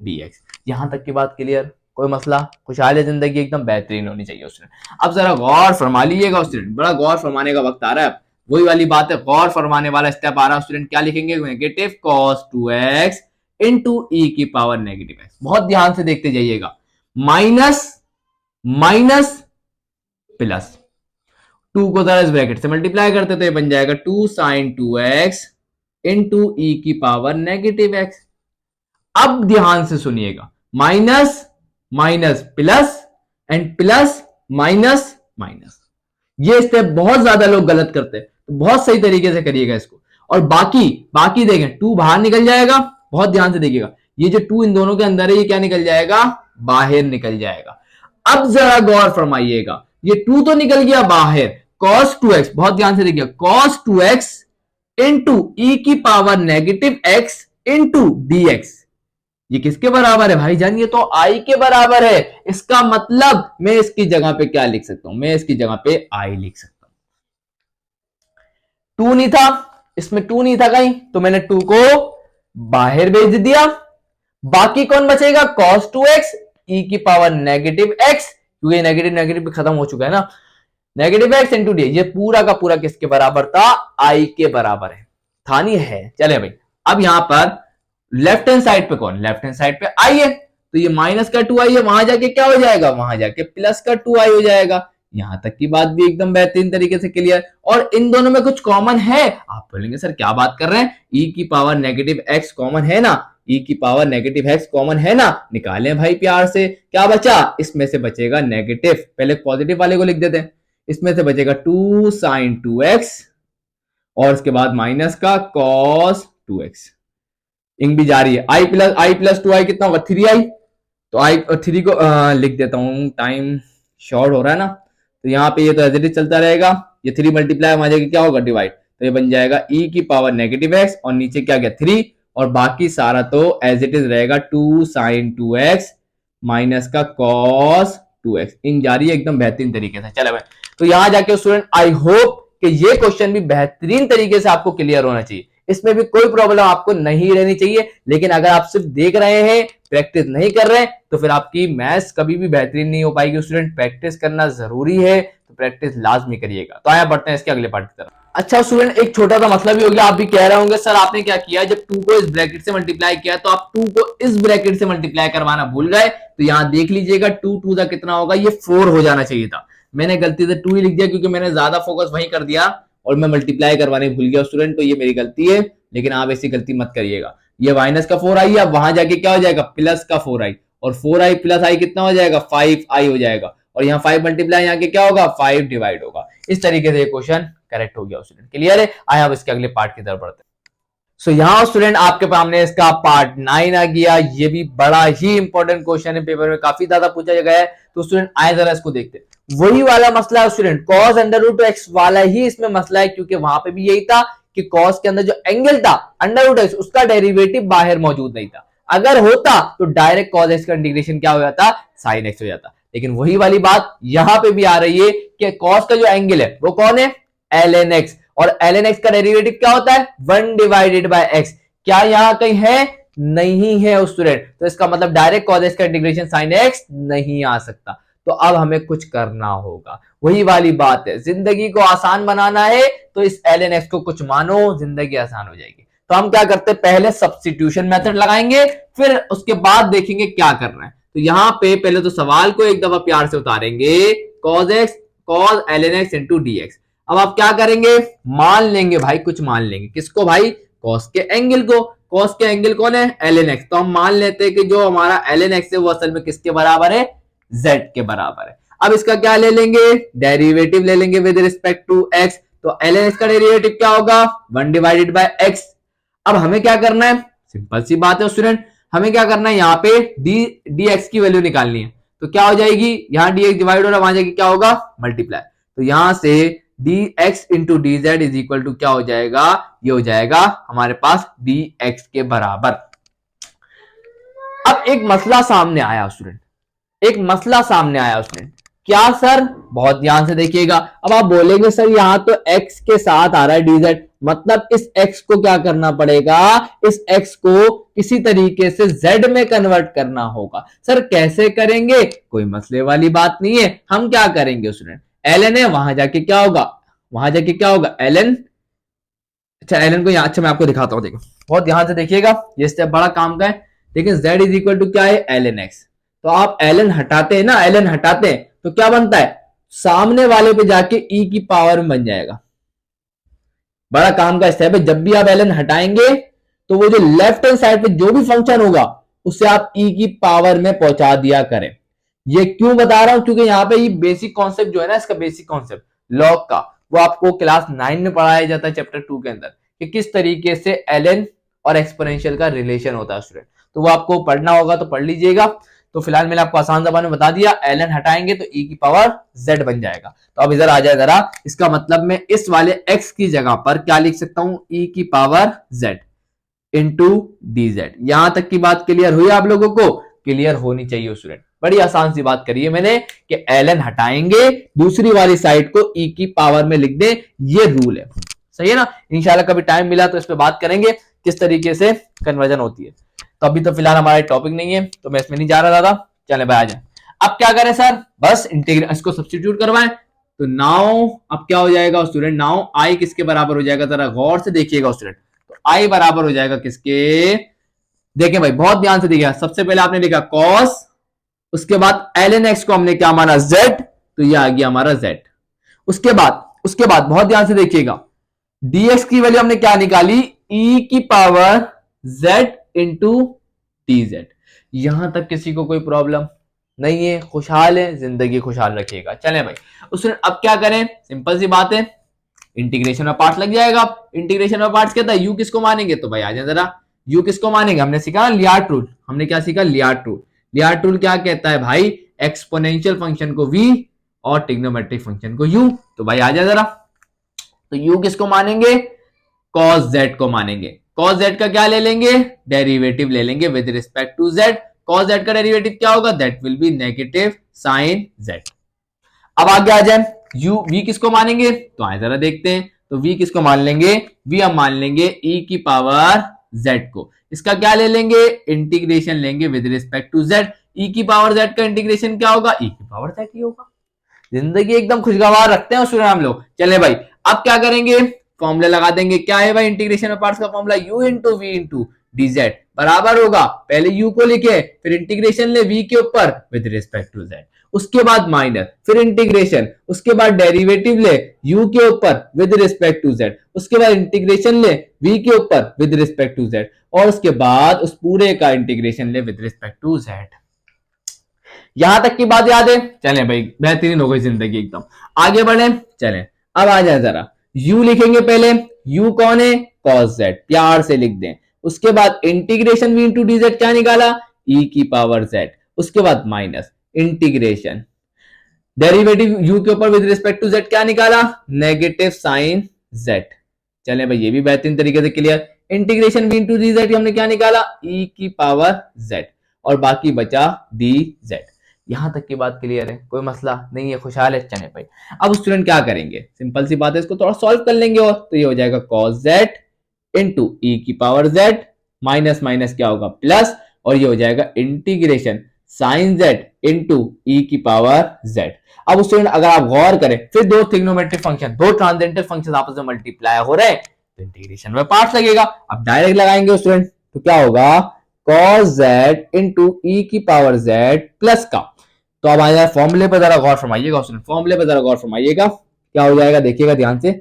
dx। यहां तक की बात क्लियर, कोई मसला, खुशहाल जिंदगी एकदम बेहतरीन होनी चाहिए स्टूडेंट। अब जरा गौर फरमा लीजिएगा स्टूडेंट, बड़ा गौर फरमाने का वक्त आ रहा है। वही वाली बात है, गौर फरमाने वाला स्टेप आ रहा है स्टूडेंट। क्या लिखेंगे, नेगेटिव cos 2x इंटू ई की पावर नेगेटिव x। बहुत ध्यान से देखते जाइएगा, माइनस माइनस प्लस, 2 को जरा इस ब्रैकेट से मल्टीप्लाई करते तो ये बन जाएगा 2 साइन 2x इंटू ई की पावर नेगेटिव x। अब ध्यान से सुनिएगा, minus minus plus and plus minus minus. ये स्टेप बहुत ज्यादा लोग गलत करते हैं, तो बहुत सही तरीके से करिएगा इसको। और बाकी देखें, 2 बाहर निकल जाएगा, बहुत ध्यान से देखिएगा, ये जो 2 इन दोनों के अंदर है ये क्या निकल जाएगा, बाहर निकल जाएगा। अब जरा गौर फरमाइएगा, ये 2 तो निकल गया बाहर, cos 2x, बहुत ध्यान से देखिए, cos 2x इंटू ई की power negative x into dx। ये किसके बराबर है भाईजान, ये तो i के बराबर है। इसका मतलब मैं इसकी जगह पे क्या लिख सकता हूं, मैं इसकी जगह पे i लिख सकता हूं। 2 नहीं था, इसमें 2 नहीं था कहीं, तो मैंने 2 को बाहर भेज दिया। बाकी कौन बचेगा, cos 2x ई की पावर नेगेटिव x, क्योंकि नेगेटिव नेगेटिव खत्म हो चुका है ना, नेगेटिव एक्स इंटू डी, ये पूरा का पूरा किसके बराबर था, आई के बराबर है, था नहीं है। चले भाई, अब यहां पर लेफ्ट हैंड साइड पे कौन, लेफ्ट हैंड साइड पे आई है, तो ये माइनस का 2i है, वहां जाके क्या हो जाएगा, वहां जाके प्लस का 2i हो जाएगा। यहां तक की बात भी एकदम बेहतरीन तरीके से क्लियर। और इन दोनों में कुछ कॉमन है, आप बोलेंगे सर क्या बात कर रहे हैं, e की पावर नेगेटिव x कॉमन है ना, e की पावर नेगेटिव x कॉमन है ना, निकालें भाई प्यार से। क्या बचा, इसमें से बचेगा नेगेटिव, पहले पॉजिटिव वाले को लिख देते हैं, इसमें से बचेगा 2 sin 2x और उसके बाद माइनस का cos 2x, इंग भी जा रही है, आई प्लस 2i कितना होगा 3i, तो आई 3 को लिख देता हूं, टाइम शॉर्ट हो रहा है ना, तो यहाँ पे ये तो एज इट इज चलता रहेगा, ये 3 मल्टीप्लाई वहां जाके क्या होगा डिवाइड, तो ये बन जाएगा e की पावर नेगेटिव x और नीचे क्या गया 3, और बाकी सारा तो एज इट इज रहेगा 2 sin 2x माइनस का cos 2x, इन जा रही है एकदम बेहतरीन तरीके से। चलो भाई, तो यहां जाके स्टूडेंट आई होप कि ये क्वेश्चन भी बेहतरीन तरीके से आपको क्लियर होना चाहिए, इसमें भी कोई प्रॉब्लम आपको नहीं रहनी चाहिए। लेकिन अगर आप सिर्फ देख रहे हैं, प्रैक्टिस नहीं कर रहे हैं, तो फिर आपकी मैथ्स कभी भी बेहतरीन नहीं हो पाएगी। स्टूडेंट प्रैक्टिस करना जरूरी है, तो प्रैक्टिस लाजमी करिएगा। तो आया बढ़ते हैं इसके अगले पार्ट की तरफ। अच्छा स्टूडेंट, एक छोटा सा मसला भी हो गया, आप भी कह रहे होंगे सर आपने क्या किया, जब 2 को इस ब्रैकेट से मल्टीप्लाई किया तो आप 2 को इस ब्रैकेट से मल्टीप्लाई करवाना भूल गए। तो यहां देख लीजिएगा 2 2 का कितना होगा, ये 4 हो जाना चाहिए था, मैंने गलती से 2 ही लिख दिया क्योंकि मैंने ज्यादा फोकस वहीं कर दिया और मैं मल्टीप्लाई करवाने भूल गया स्टूडेंट, तो ये मेरी गलती है, लेकिन आप ऐसी गलती मत करिएगा। ये माइनस का 4i, अब वहां जाके क्या हो जाएगा प्लस का 4i, और 4i प्लस i कितना हो जाएगा 5i हो जाएगा, और यहाँ 5 मल्टीप्लाई यहाँ के क्या होगा 5 डिवाइड होगा। इस तरीके से ये क्वेश्चन करेक्ट हो गया स्टूडेंट, क्लियर है। आए अब इसके अगले पार्ट की तरफ बढ़ते हैं। सो यहाँ स्टूडेंट आपके सामने इसका पार्ट 9 आ गया, ये भी बड़ा ही इंपॉर्टेंट क्वेश्चन है, पेपर में काफी ज्यादा पूछा गया है। तो स्टूडेंट आए जरा इसको देखते हैं, वही वाला मसला है student, cos under root x वाला ही इसमें मसला है, क्योंकि वहां पे भी यही था कि cos के अंदर जो एंगल था अंडर रूट x, उसका डेरिवेटिव बाहर मौजूद नहीं था, अगर होता तो डायरेक्ट cos x का इंटीग्रेशन क्या हो जाता sin x हो जाता। लेकिन वही वाली बात यहां पे भी आ रही है कि cos का जो एंगल है वो कौन है ln x, और ln x का डेरिवेटिव क्या होता है 1 डिवाइडेड बाय x, क्या यहां कहीं है, नहीं है स्टूडेंट, तो इसका मतलब डायरेक्ट cos x का इंटीग्रेशन sin x नहीं आ सकता। तो अब हमें कुछ करना होगा, वही वाली बात है, जिंदगी को आसान बनाना है तो इस ln x को कुछ मानो, जिंदगी आसान हो जाएगी। तो हम क्या करते हैं, पहले सब्स्टिट्यूशन मेथड लगाएंगे, फिर उसके बाद देखेंगे क्या करना है। तो यहां पे पहले तो सवाल को एक दफा प्यार से उतारेंगे, cos x cos ln x into dx। अब आप क्या करेंगे, मान लेंगे भाई, कुछ मान लेंगे, किसको भाई, cos के एंगल को, cos के एंगल कौन है ln x, तो हम मान लेते हैं कि जो हमारा ln x है वो असल में किसके बराबर है, z के बराबर है। अब इसका क्या ले लेंगे, डेरिवेटिव ले लेंगे विद रिस्पेक्ट टू x, तो ln x का डेरिवेटिव क्या होगा 1 डिवाइडेड बाय x। अब हमें क्या करना है, सिंपल सी बात है स्टूडेंट, हमें क्या करना है, यहाँ पे dx की वैल्यू निकालनी है, तो क्या हो जाएगी, यहाँ dx डिवाइड हो रहा है, वहां जाके क्या होगा मल्टीप्लाई, तो यहां से dx into dz is equal to क्या हो जाएगा, ये हो जाएगा हमारे पास dx के बराबर। अब एक मसला सामने आया स्टूडेंट, एक मसला सामने आया स्टूडेंट, क्या सर, बहुत ध्यान से देखिएगा। अब आप बोलेंगे सर यहाँ तो x के साथ आ रहा है dz, मतलब इस x को क्या करना पड़ेगा, इस x को किसी तरीके से z में कन्वर्ट करना होगा। सर कैसे करेंगे, कोई मसले वाली बात नहीं है, हम क्या करेंगे स्टूडेंट, ln है, वहां जाके क्या होगा, वहां जाके क्या होगा ln, अच्छा ln को यहाँ, अच्छा मैं आपको दिखाता हूँ, देखो बहुत ध्यान से देखिएगा, ये स्टेप बड़ा काम का है। लेकिन z इज इक्वल टू क्या है ln x, तो आप ln हटाते हैं ना, ln हटाते हैं तो क्या बनता है, सामने वाले पे जाके e की पावर में बन जाएगा, बड़ा काम का स्टेप है। जब भी आप ln हटाएंगे तो वो जो लेफ्ट हैंड साइड पे जो भी फंक्शन होगा उसे आप e की पावर में पहुंचा दिया करें। ये क्यों बता रहा हूं, क्योंकि यहाँ पे ये बेसिक कॉन्सेप्ट जो है ना, इसका बेसिक कॉन्सेप्ट लॉग का, वो आपको क्लास 9 में पढ़ाया जाता है चैप्टर 2 के अंदर, कि किस तरीके से ln और एक्सपोनेंशियल का रिलेशन होता है स्टूडेंट, तो वो आपको पढ़ना होगा तो पढ़ लीजिएगा। तो फिलहाल मैंने आपको आसान जबान में बता दिया, ln हटाएंगे तो e की पावर z बन जाएगा। तो अब इधर आ जाए जरा, इसका मतलब मैं इस वाले x की जगह पर क्या लिख सकता हूं, e की पावर z इंटू dz। यहां तक की बात क्लियर हुई आप लोगों को, क्लियर होनी चाहिए स्टूडेंट, बड़ी आसान सी बात करी है मैंने कि ln हटाएंगे, दूसरी वाली साइड को e की पावर में लिख दें, ये रूल है, सही है ना। इंशाल्लाह कभी टाइम मिला तो इस पे बात करेंगे किस तरीके से कन्वर्जन होती है। तो अभी तो फिलहाल हमारा टॉपिक नहीं है तो मैं इसमें नहीं जा रहा था, चले भाई आ जाए। अब क्या करें सर, बस इंटीग्रेट इसको सब्स्टिट्यूट करवाएं, तो नाउ अब क्या हो जाएगा स्टूडेंट, नाउ आई किसके बराबर हो जाएगा, जरा गौर से देखिएगा स्टूडेंट। तो आई बराबर हो जाएगा किसके, देखें भाई बहुत ध्यान से देखिएगा। सबसे पहले आपने लिखा cos, उसके बाद ln x को हमने क्या माना z, तो ये आ गया हमारा z। उसके बाद बहुत ध्यान से देखिएगा, dx की वैल्यू हमने क्या निकाली, e की पावर z इंटू dz। यहां तक किसी को कोई प्रॉब्लम नहीं है, खुशहाल है, जिंदगी खुशहाल रखिएगा। चले भाई उसने अब क्या करें, सिंपल सी बात है, इंटीग्रेशन में पार्ट्स लग जाएगा। इंटीग्रेशन में पार्ट्स कहता है यू किसको मानेंगे, तो भाई आ जाए जरा, यू किसको मानेंगे, हमने सीखा लियार्ट रूल, हमने क्या सीखा लियार्ट रूल। लियार्ट रूल क्या कहता है भाई, एक्सपोनेंशियल फंक्शन को v और ट्रिग्नोमेट्रिक फंक्शन को u। तो भाई आ जाए जरा, तो u किसको मानेंगे, cos z को मानेंगे। cos z का क्या ले लेंगे, डेरिवेटिव ले लेंगे with respect to z। cos z का डेरिवेटिव क्या होगा, that will be negative sine z। अब आगे आ जाए, u v किसको मानेंगे, तो आए जरा देखते हैं। तो v किसको मान लेंगे, v हम मान लेंगे e की पावर z को। इसका क्या ले लेंगे, इंटीग्रेशन लेंगे with respect to z। e की पावर z का इंटीग्रेशन क्या होगा, e की पावर z ही होगा। जिंदगी एकदम खुशगवार रखते हैं स्टूडेंट हम लोग। चले भाई अब क्या करेंगे, फॉर्मूला लगा देंगे। क्या है भाई इंटीग्रेशन ऑफ पार्ट्स का formula, u into we into dz बराबर होगा, पहले u को लिखे फिर इंटीग्रेशन ले v के ऊपर विद रिस्पेक्ट टू z, उसके बाद माइनस, फिर इंटीग्रेशन, उसके बाद डेरिवेटिव ले u के ऊपर विद रिस्पेक्ट टू z, उसके बाद इंटीग्रेशन ले v के ऊपर विद रिस्पेक्ट टू z, और उसके बाद उस पूरे का इंटीग्रेशन ले विद रिस्पेक्ट टू z। यहां तक की बात याद है, चलें भाई बेहतरीन हो गई जिंदगी एकदम। आगे बढ़े, चलें अब आ जाए जरा, u लिखेंगे पहले, u कौन है, cos z, प्यार से लिख दें। उसके बाद इंटीग्रेशन v इंटू dz क्या निकाला, e की पावर z, उसके बाद माइनस इंटीग्रेशन, डेरिवेटिव u के ऊपर विद रिस्पेक्ट टू z क्या निकाला, नेगेटिव साइन z। चलें भाई ये भी बेहतरीन तरीके से clear. Integration v into dz हमने क्या निकाला, e की पावर z, और बाकी बचा dz। यहां तक की बात क्लियर है, कोई मसला नहीं है, खुशहाल है। चले भाई अब स्टूडेंट क्या करेंगे, सिंपल सी बात है, इसको थोड़ा सॉल्व कर लेंगे, और तो ये हो जाएगा cos z इंटू e की पावर z, माइनस माइनस क्या होगा प्लस, और ये हो जाएगा integration sine z into e की पावर z। अब स्टूडेंट अगर आप गौर करें, फिर दो ट्रिग्नोमेट्रिक फंक्शन, दो ट्रांसेंडेंटल फंक्शन आपस में मल्टीप्लाई हो रहे हैं, तो इंटीग्रेशन में पार्ट्स लगेगा। अब डायरेक्ट लगाएंगे स्टूडेंट, तो क्या होगा, cos z इंटू e की पावर z प्लस का, तो अब आ जाए फॉर्मूले पर जरा गौर फरमाइएगा स्टूडेंट, फॉर्मूले पर जरा गौर फरमाइएगा क्या हो जाएगा, देखिएगा ध्यान से,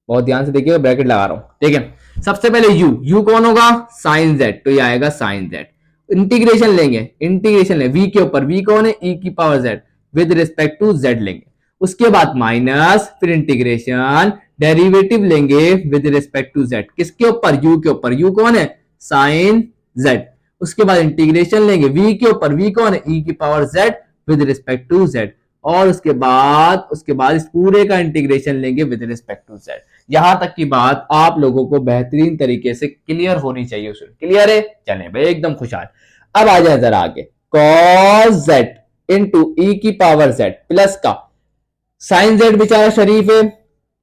बहुत ध्यान से देखिएगा, ब्रैकेट लगा रहा हूं, ठीक है। सबसे पहले u कौन होगा, साइन z, तो ये आएगा साइन z। इंटीग्रेशन लेंगे, इंटीग्रेशन ले v के ऊपर, v कौन है, e की power z with respect to z लेंगे, उसके बाद माइनस, फिर इंटीग्रेशन, डेरिवेटिव लेंगे विद रिस्पेक्ट टू z, किसके ऊपर, u के ऊपर, u कौन है, साइन z, उसके बाद इंटीग्रेशन लेंगे v के ऊपर, v कौन है, e की power z with respect to z, और उसके बाद इस पूरे का इंटीग्रेशन लेंगे विद रिस्पेक्ट टू z। यहां तक की बात आप लोगों को बेहतरीन तरीके से क्लियर होनी चाहिए, क्लियर है, चलें भाई एकदम खुशहाल। अब आ जाए जरा आगे, cos z इंटू e की पावर z प्लस का, साइन z बेचारा शरीफ है,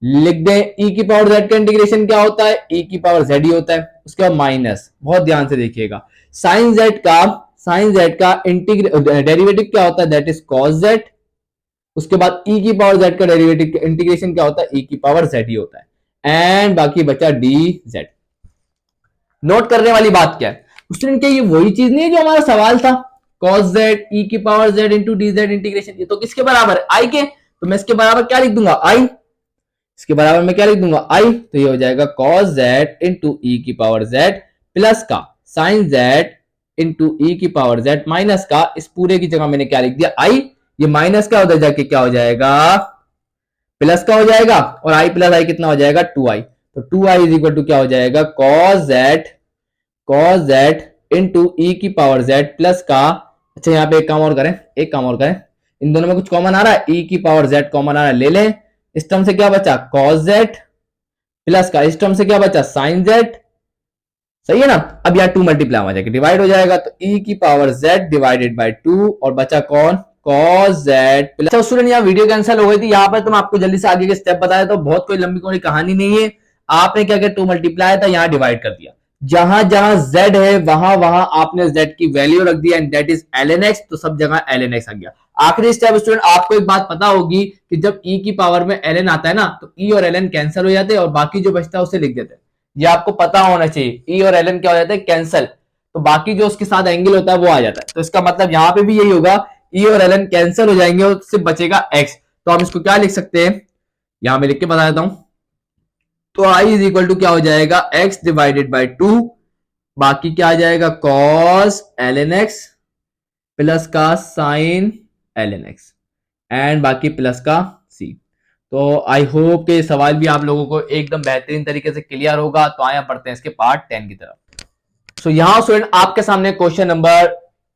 लिख दें e की पावर z का इंटीग्रेशन क्या होता है, e की पावर z ही होता है, उसके बाद माइनस, बहुत ध्यान से देखिएगा, साइन z का डेरिवेटिव क्या होता है, दैट इज cos z, उसके बाद e की पावर z का डेरिवेटिव इंटीग्रेशन क्या होता है, e की पावर z ही होता है, एंड बाकी बचा dz। नोट करने वाली बात क्या है स्टूडेंट, क्या ये वही चीज नहीं है जो हमारा सवाल था, cos z e की power z into dz integration, ये तो किसके बराबर है, i के, तो मैं इसके बराबर क्या लिख दूंगा, i, इसके बराबर मैं क्या लिख दूंगा, i, तो ये हो जाएगा cos z इंटू e की पावर z प्लस का साइन z इंटू e की पावर z माइनस का, इस पूरे की जगह मैंने क्या लिख दिया, i, ये माइनस का उधर जाके क्या हो जाएगा, प्लस का हो जाएगा, और i प्लस i कितना हो जाएगा, 2i, तो 2i इज इक्वल टू क्या हो जाएगा, cos z इंटू e की पावर z प्लस का, अच्छा यहाँ पे एक काम और करें, इन दोनों में कुछ कॉमन आ रहा है, e की पावर z कॉमन आ रहा है, ले लें, इस टर्म से क्या बचा, cos z प्लस का, इस टर्म से क्या बचा, sin z, सही है ना। अब यार 2 मल्टीप्लाई हो जाएगा, डिवाइड हो जाएगा, तो e की पावर z डिवाइडेड बाय 2, और बचा कौन, cos z प्लस। अच्छा स्टूडेंट यहाँ वीडियो कैंसिल हो गई थी, यहाँ पर तो मैं आपको जल्दी से आगे के स्टेप बताया, तो बहुत कोई लंबी कोई कहानी नहीं है, आपने क्या किया, 2 मल्टीप्लाई था, यहाँ डिवाइड कर दिया, जहां जहां z है वहां वहां आपने z की वैल्यू रख दिया and that is ln x, तो सब जगह ln x आ गया। आखिरी स्टेप स्टूडेंट, आपको एक बात पता होगी कि जब e की पावर में ln आता है ना तो e और ln कैंसिल हो जाते हैं और बाकी जो बचता है उसे लिख देते हैं। ये आपको पता होना चाहिए, e और ln क्या हो जाता है, कैंसिल, तो बाकी जो उसके साथ एंगल होता है वो आ जाता है। तो इसका मतलब यहां पे भी यही होगा, e और ln कैंसिल हो जाएंगे और सिर्फ बचेगा x। तो हम इसको क्या लिख सकते हैं, यहां मैं लिख के बता देता हूं। तो i इज इक्वल टू क्या हो जाएगा, x डिवाइडेड बाई 2, बाकी क्या आ जाएगा cos ln x प्लस का sin ln x एंड बाकी प्लस का c। तो आई होप कि सवाल भी आप लोगों को एकदम बेहतरीन तरीके से क्लियर होगा। तो आया पढ़ते हैं इसके पार्ट 10 की तरफ। सो यहां स्टूडेंट आपके सामने क्वेश्चन नंबर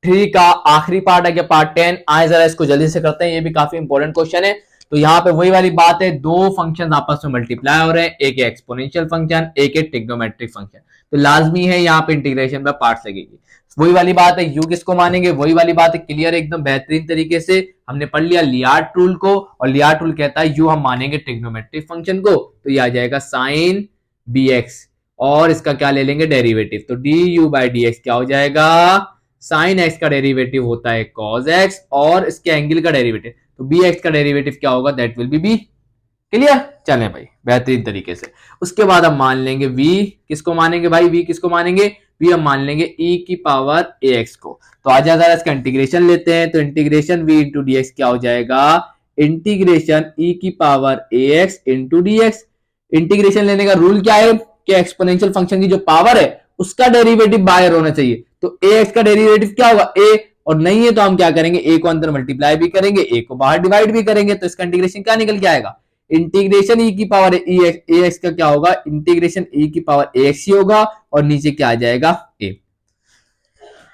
3 का आखिरी पार्ट है, क्या पार्ट 10। आए जरा इसको जल्दी से करते हैं, ये भी काफी इंपॉर्टेंट क्वेश्चन है। तो यहाँ पे वही वाली बात है, दो फंक्शन आपस में मल्टीप्लाई हो रहे हैं, एक है एक्सपोनेंशियल फंक्शन, एक है ट्रिग्नोमेट्रिक फंक्शन। तो लाजमी है यहाँ पे इंटीग्रेशन में पार्ट्स लगेगी। वही वाली बात है, यू किसको मानेंगे, वही वाली बात है, क्लियर एकदम बेहतरीन तरीके से हमने पढ़ लिया लियार्ड रूल को, और लियार्ड रूल कहता है यू हम मानेंगे ट्रिग्नोमेट्रिक फंक्शन को, तो ये आ जाएगा साइन बी एक्स, और इसका क्या ले लेंगे डेरिवेटिव, तो D U by D X क्या हो जाएगा, साइन एक्स का डेरिवेटिव होता है कॉस एक्स, और इसके एंगल का डेरिवेटिव, तो बी एक्स का डेरिवेटिव क्या होगा, that will be b. Clear, चलें भाई बेहतरीन तरीके से। उसके बाद हम मान लेंगे v, किसको मानेंगे भाई, v किसको मानेंगे, v हम मान लेंगे e की पावर ax को। तो आज जरा इसका इंटीग्रेशन लेते हैं, तो इंटीग्रेशन v इंटू डी क्या हो जाएगा, इंटीग्रेशन e की power ax into D. Integration लेने का रूल क्या है कि एक्सपोनेंशियल फंक्शन की जो पावर है उसका डेरिवेटिव बाहर होना चाहिए, तो ax का डेरिवेटिव क्या होगा a, और नहीं है तो हम क्या करेंगे, a को अंदर मल्टीप्लाई भी करेंगे, a को बाहर डिवाइड भी करेंगे, तो इसका इंटीग्रेशन क्या निकल के आएगा, इंटीग्रेशन e की पावर ax का क्या होगा, इंटीग्रेशन e की पावर ax ही होगा, और नीचे क्या आ जाएगा a।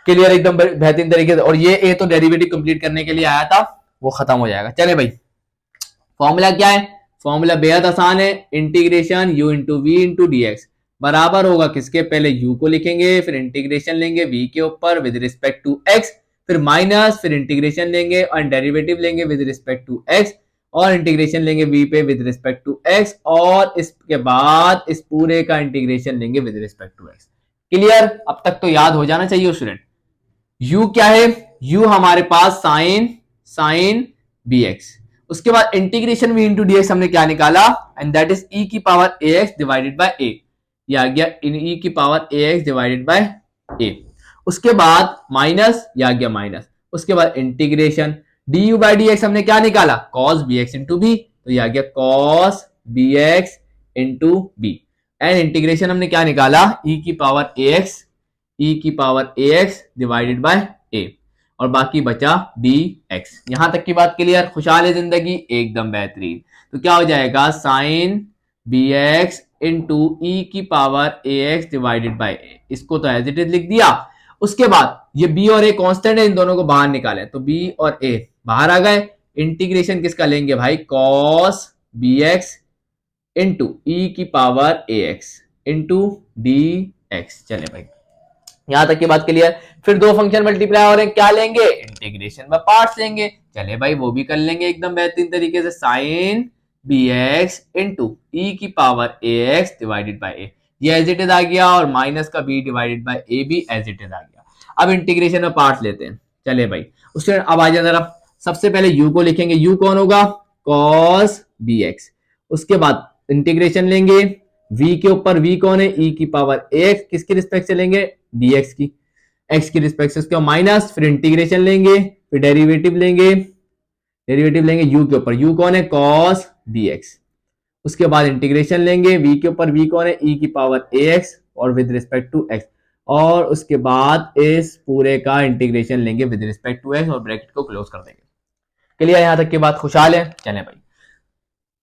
क्लियर एकदम बेहतरीन तरीके से, और ये a तो डेरिवेटिव कंप्लीट करने के लिए आया था, वो खत्म हो जाएगा। चले भाई, फॉर्मूला क्या है, फॉर्मूला बेहद आसान है, integration u into we into d बराबर होगा किसके, पहले u को लिखेंगे, फिर इंटीग्रेशन लेंगे v के ऊपर विद रिस्पेक्ट टू x, फिर माइनस, फिर इंटीग्रेशन लेंगे और डेरिवेटिव लेंगे विद रिस्पेक्ट टू x, और इंटीग्रेशन लेंगे v पे विद रिस्पेक्ट टू x, और इसके बाद इस पूरे का इंटीग्रेशन लेंगे with respect to x। Clear, अब तक तो याद हो जाना चाहिए स्टूडेंट। u क्या है, u हमारे पास साइन bx, उसके बाद इंटीग्रेशन v इंटू डी हमने क्या निकाला, एंड दैट इज e की power ax divided by a, ये आ गया इन e की power ax divided by a। उसके बाद माइनस, ये आ गया माइनस, उसके बाद इंटीग्रेशन du बाई डी हमने क्या निकाला, cos bx इंटू बी, तो ये आ गया cos bx into b, and integration हमने क्या निकाला, e की power ax divided by a, और बाकी बचा dx। यहां तक की बात क्लियर, खुशहाल है जिंदगी एकदम बेहतरीन। तो क्या हो जाएगा, साइन bx इंटू ई की power ax divided by a, इसको तो एज इट इज लिख दिया। उसके बाद ये b और a कांस्टेंट है, इन दोनों को बाहर निकाले, तो b और a बाहर आ गए। इंटीग्रेशन किसका लेंगे भाई, cos bx इंटू ई की पावर ax इंटू dx। चले भाई यहां तक की बात क्लियर। फिर दो फंक्शन मल्टीप्लाई हो रहे हैं, क्या लेंगे, इंटीग्रेशन में पार्ट्स लेंगे। चले भाई वो भी कर लेंगे एकदम बेहतरीन तरीके से, साइन bx इंटू ई की power ax divided by a, ये एज इट इज आ गया, और माइनस का b डिवाइडेड बाय a भी एज इट इज आ गया। अब इंटीग्रेशन में पार्ट लेते हैं। चले भाई उसके अब आ जाए जरा, सबसे पहले u को लिखेंगे, u कौन होगा, cos bx, उसके बाद इंटीग्रेशन लेंगे v के ऊपर, v कौन है, e की पावर ax, किसकी रिस्पेक्ट से लेंगे, dx की, x की रिस्पेक्ट से, उसके माइनस, फिर इंटीग्रेशन लेंगे, फिर डेरिवेटिव लेंगे u के ऊपर, u कौन है, cos bx, उसके बाद इंटीग्रेशन लेंगे v के ऊपर, v कौन है, e की पावर ax, और विद रिस्पेक्ट टू x, और उसके बाद इस पूरे का इंटीग्रेशन लेंगे विद रिस्पेक्ट टू x, और ब्रैकेट को क्लोज कर देंगे। क्लियर, यहां तक की बात खुशहाल है। चलें भाई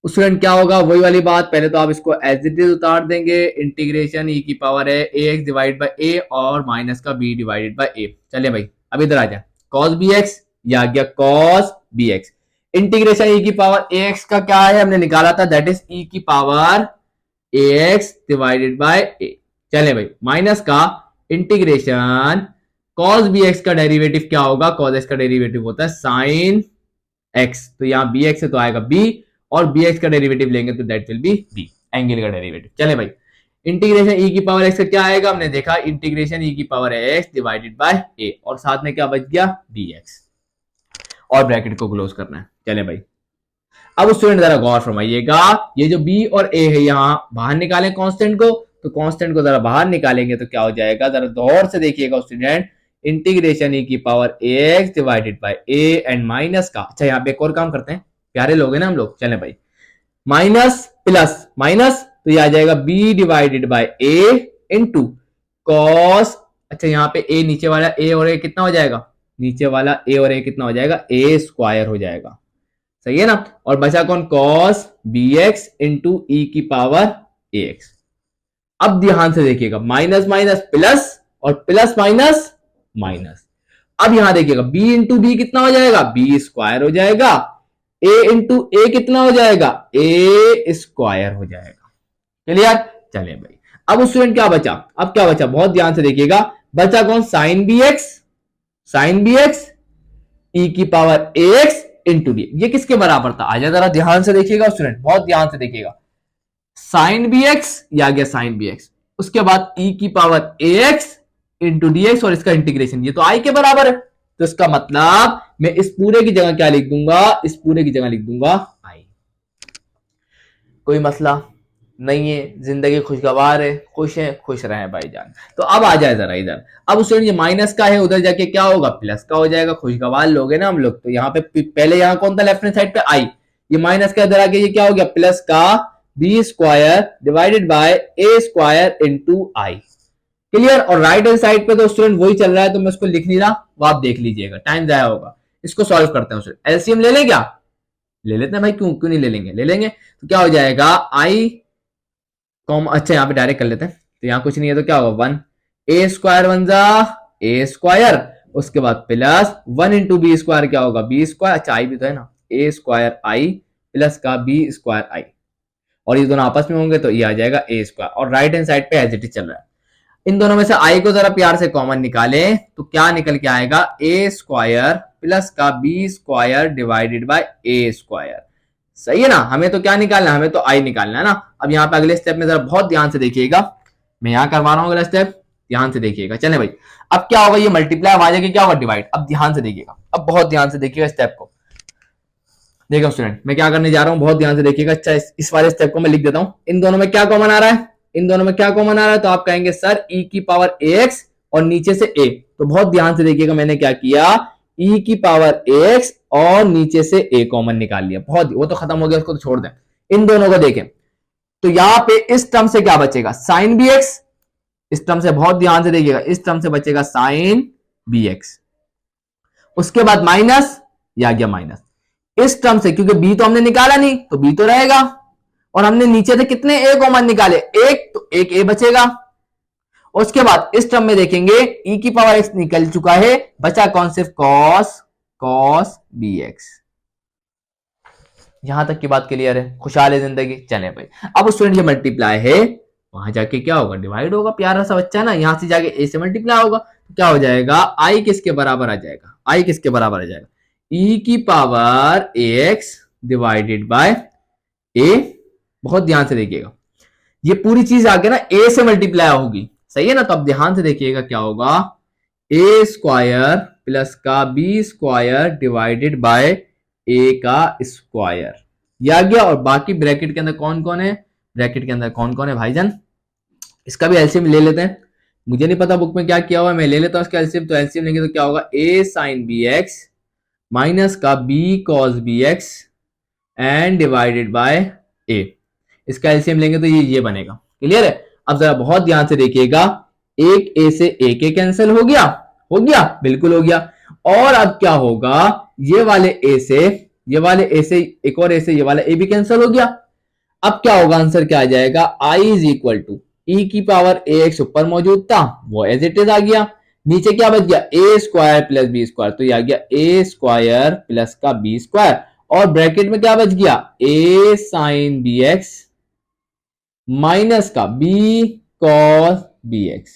स्टूडेंट क्या होगा, वही वाली बात, पहले तो आप इसको एज इट इज उतार देंगे, इंटीग्रेशन e की पावर है ax डिवाइड बाय a, और माइनस का b डिवाइडेड बाय a। चलिए भाई अब इधर आ जाए, cos bx, ये आ गया cos bx, इंटीग्रेशन e की पावर ax का क्या है, हमने निकाला था, दैट इज e की power ax divided by a। चले भाई माइनस का इंटीग्रेशन cos bx का डेरिवेटिव क्या होगा, cos x का डेरिवेटिव होता है sin x, तो यहां bx है तो आएगा b, और bx का डेरिवेटिव लेंगे तो that will B b, angle का डेरिवेटिव। चले भाई इंटीग्रेशन ई की पावर एक्स का क्या आएगा, हमने देखा इंटीग्रेशन ई की पावर एक्स डिवाइडेड बाय ए, और साथ में क्या बच गया dx, और ब्रैकेट को क्लोज करना है। चले भाई, अब स्टूडेंट जरा गौर फरमाइएगा, ये जो b और a है यहां बाहर निकालें कांस्टेंट को, तो कांस्टेंट को जरा बाहर निकालेंगे तो क्या हो जाएगा, जरा गौर से देखिएगा स्टूडेंट, इंटीग्रेशन ई की power ax divided by a and minus का, अच्छा यहाँ पे एक और काम करते हैं, प्यारे लोग हैं ना हम लोग, चले भाई, माइनस प्लस माइनस, तो ये आ जाएगा b divided by a into cos, अच्छा यहाँ पे a नीचे वाला a और a कितना हो जाएगा, नीचे वाला a और a कितना हो जाएगा, a स्क्वायर हो जाएगा, सही है ना, और बचा कौन, cos bx इंटू ई की पावर ax। अब ध्यान से देखिएगा, माइनस माइनस प्लस और प्लस माइनस माइनस, अब यहां देखिएगा b इंटू बी कितना हो जाएगा, b स्क्वायर हो जाएगा, a इंटू ए कितना हो जाएगा, a स्क्वायर हो जाएगा, क्लियर। चलिए भाई, अब स्टूडेंट क्या बचा, अब क्या बचा, बहुत ध्यान से देखिएगा, बचा कौन, साइन बी एक्स ई की पावर ax इंटू डी, ये किसके बराबर था, आजा जरा ध्यान से देखिएगा स्टूडेंट, बहुत ध्यान से देखिएगा, साइन बी एक्स, ये आ गया साइन बी एक्स, उसके बाद ई की power ax into D X, और इसका इंटीग्रेशन, ये तो आई के बराबर है, तो इसका मतलब मैं इस पूरे की जगह क्या लिख दूंगा, इस पूरे की जगह लिख दूंगा आई। कोई मसला नहीं है, जिंदगी खुशगवार है, खुश है, खुश रहे भाईजान। तो अब आ जाए जरा इधर, अब उस ये माइनस का है, उधर जाके क्या होगा, प्लस का हो जाएगा, खुशगवार लोग है ना हम लोग, तो यहाँ पे पहले यहाँ कौन था, लेफ्ट हैंड साइड पे आई, ये माइनस का इधर आके ये क्या हो गया, प्लस का b square divided by a square into i, clear. और राइट हैंड साइड पे तो स्टूडेंट वही चल रहा है, तो मैं उसको लिख नहीं रहा, वो आप देख लीजिएगा, टाइम जाया होगा। इसको सॉल्व करते हैं, एलसीएम ले लें क्या, ले लेते हैं भाई, क्यों क्यों नहीं ले लेंगे, ले लेंगे। तो क्या हो जाएगा, आई कॉम, अच्छा यहाँ पे डायरेक्ट कर लेते हैं, तो यहाँ कुछ नहीं है तो क्या होगा, वन ए स्क्वायर वन जा ए स्क्वायर, उसके बाद plus one into b square क्या होगा, बी स्क्वायर, अच्छा आई भी तो है ना, ए स्क्वायर आई प्लस का बी स्क्वायर आई, और ये दोनों आपस में होंगे तो ये आ जाएगा ए स्क्वायर, और राइट हैंड साइड पे एज इट इज चल रहा है। इन दोनों में से आई को जरा प्यार से कॉमन निकाले तो क्या निकल के आएगा, ए स्क्वायर प्लस का b square divided by a square, सही है ना। हमें तो क्या निकालना है, हमें तो आई निकालना है ना। अब यहाँ पे अगले स्टेप में जरा बहुत ध्यान से देखिएगा, मैं यहाँ करवा रहा हूँ अगला स्टेप, ध्यान से देखिएगा। चले भाई, अब क्या होगा, ये मल्टीप्लाई आ जाएगा, क्या होगा, डिवाइड। अब ध्यान से देखिएगा, अब बहुत ध्यान से देखिएगा स्टेप को, देखो स्टूडेंट मैं क्या करने जा रहा हूँ, बहुत ध्यान से देखिएगा। अच्छा इस वाले स्टेप को मैं लिख देता हूँ, इन दोनों में क्या कॉमन आ रहा है, इन दोनों में क्या कॉमन आ रहा है, तो आप कहेंगे सर ई की पावर ax और नीचे से a, तो बहुत ध्यान से देखिएगा मैंने क्या किया, e की पावर ax और नीचे से a कॉमन निकाल लिया, बहुत, वो तो खत्म हो गया, उसको तो छोड़ दें। इन दोनों को देखें तो यहां पे इस टर्म से क्या बचेगा, साइन bx, इस टर्म से बहुत ध्यान से देखिएगा, इस टर्म से बचेगा साइन bx, उसके बाद माइनस, या गया माइनस इस टर्म से, क्योंकि b तो हमने निकाला नहीं तो b तो रहेगा, और हमने नीचे से कितने a कॉमन निकाले, एक, तो एक a बचेगा। उसके बाद इस टर्म में देखेंगे e की पावर x निकल चुका है, बचा कौन, सिर्फ cos bx। यहां तक की बात क्लियर है, खुशहाल है जिंदगी। चले भाई, अब स्टूडेंट ये मल्टीप्लाई है, वहां जाके क्या होगा, डिवाइड होगा, प्यारा सा बच्चा है ना, यहां से जाके a से मल्टीप्लाई होगा, तो क्या हो जाएगा, i किसके बराबर आ जाएगा, i किसके बराबर आ जाएगा, e की power ax divided by a। बहुत ध्यान से देखिएगा, ये पूरी चीज आगे ना a से मल्टीप्लाई होगी, सही है ना। तो अब ध्यान से देखिएगा क्या होगा, a स्क्वायर प्लस का b square divided by a का स्क्वायर, ये आ गया। और बाकी ब्रैकेट के अंदर कौन कौन है, ब्रैकेट के अंदर कौन कौन है भाईजान, इसका भी एलसीएम ले लेते हैं। मुझे नहीं पता बुक में क्या किया हुआ है, मैं ले लेता हूं इसका एलसीएम। तो एलसीएम लेंगे तो क्या होगा, a साइन bx माइनस का b cos bx and divided by a, इसका एलसीएम लेंगे तो ये बनेगा, क्लियर है। अब जरा बहुत ध्यान से देखिएगा, एक a से एक a कैंसिल हो गया, हो गया, बिल्कुल हो गया। और अब क्या होगा, ये वाले a से एक और a से ये वाला a भी कैंसिल हो गया। अब क्या होगा, आंसर क्या आ जाएगा, i is equal to e की पावर ax ऊपर मौजूद था, वो एज इट इज आ गया, नीचे क्या बच गया, a square plus b square, तो ये आ गया a स्क्वायर प्लस का b स्क्वायर, और ब्रैकेट में क्या बच गया, a साइन bx माइनस का b cos bx,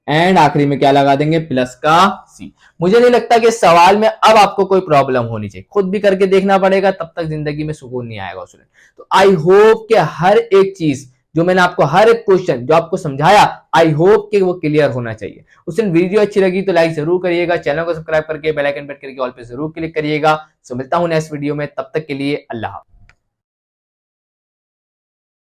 एंड आखिरी में क्या लगा देंगे, प्लस का c। मुझे नहीं लगता कि सवाल में अब आपको कोई प्रॉब्लम होनी चाहिए, खुद भी करके देखना पड़ेगा, तब तक जिंदगी में सुकून नहीं आएगा स्टूडेंट। तो आई होप कि हर एक चीज जो मैंने आपको हर एक क्वेश्चन जो आपको समझाया, आई होप कि वो क्लियर होना चाहिए। उस दिन वीडियो अच्छी लगी तो लाइक जरूर करिएगा, चैनल को सब्सक्राइब करके बेल आइकन पर करके ऑल पे जरूर क्लिक करिएगा। सो मिलता हूं नेक्स्ट वीडियो में, तब तक के लिए अल्लाह हाफ़िज़।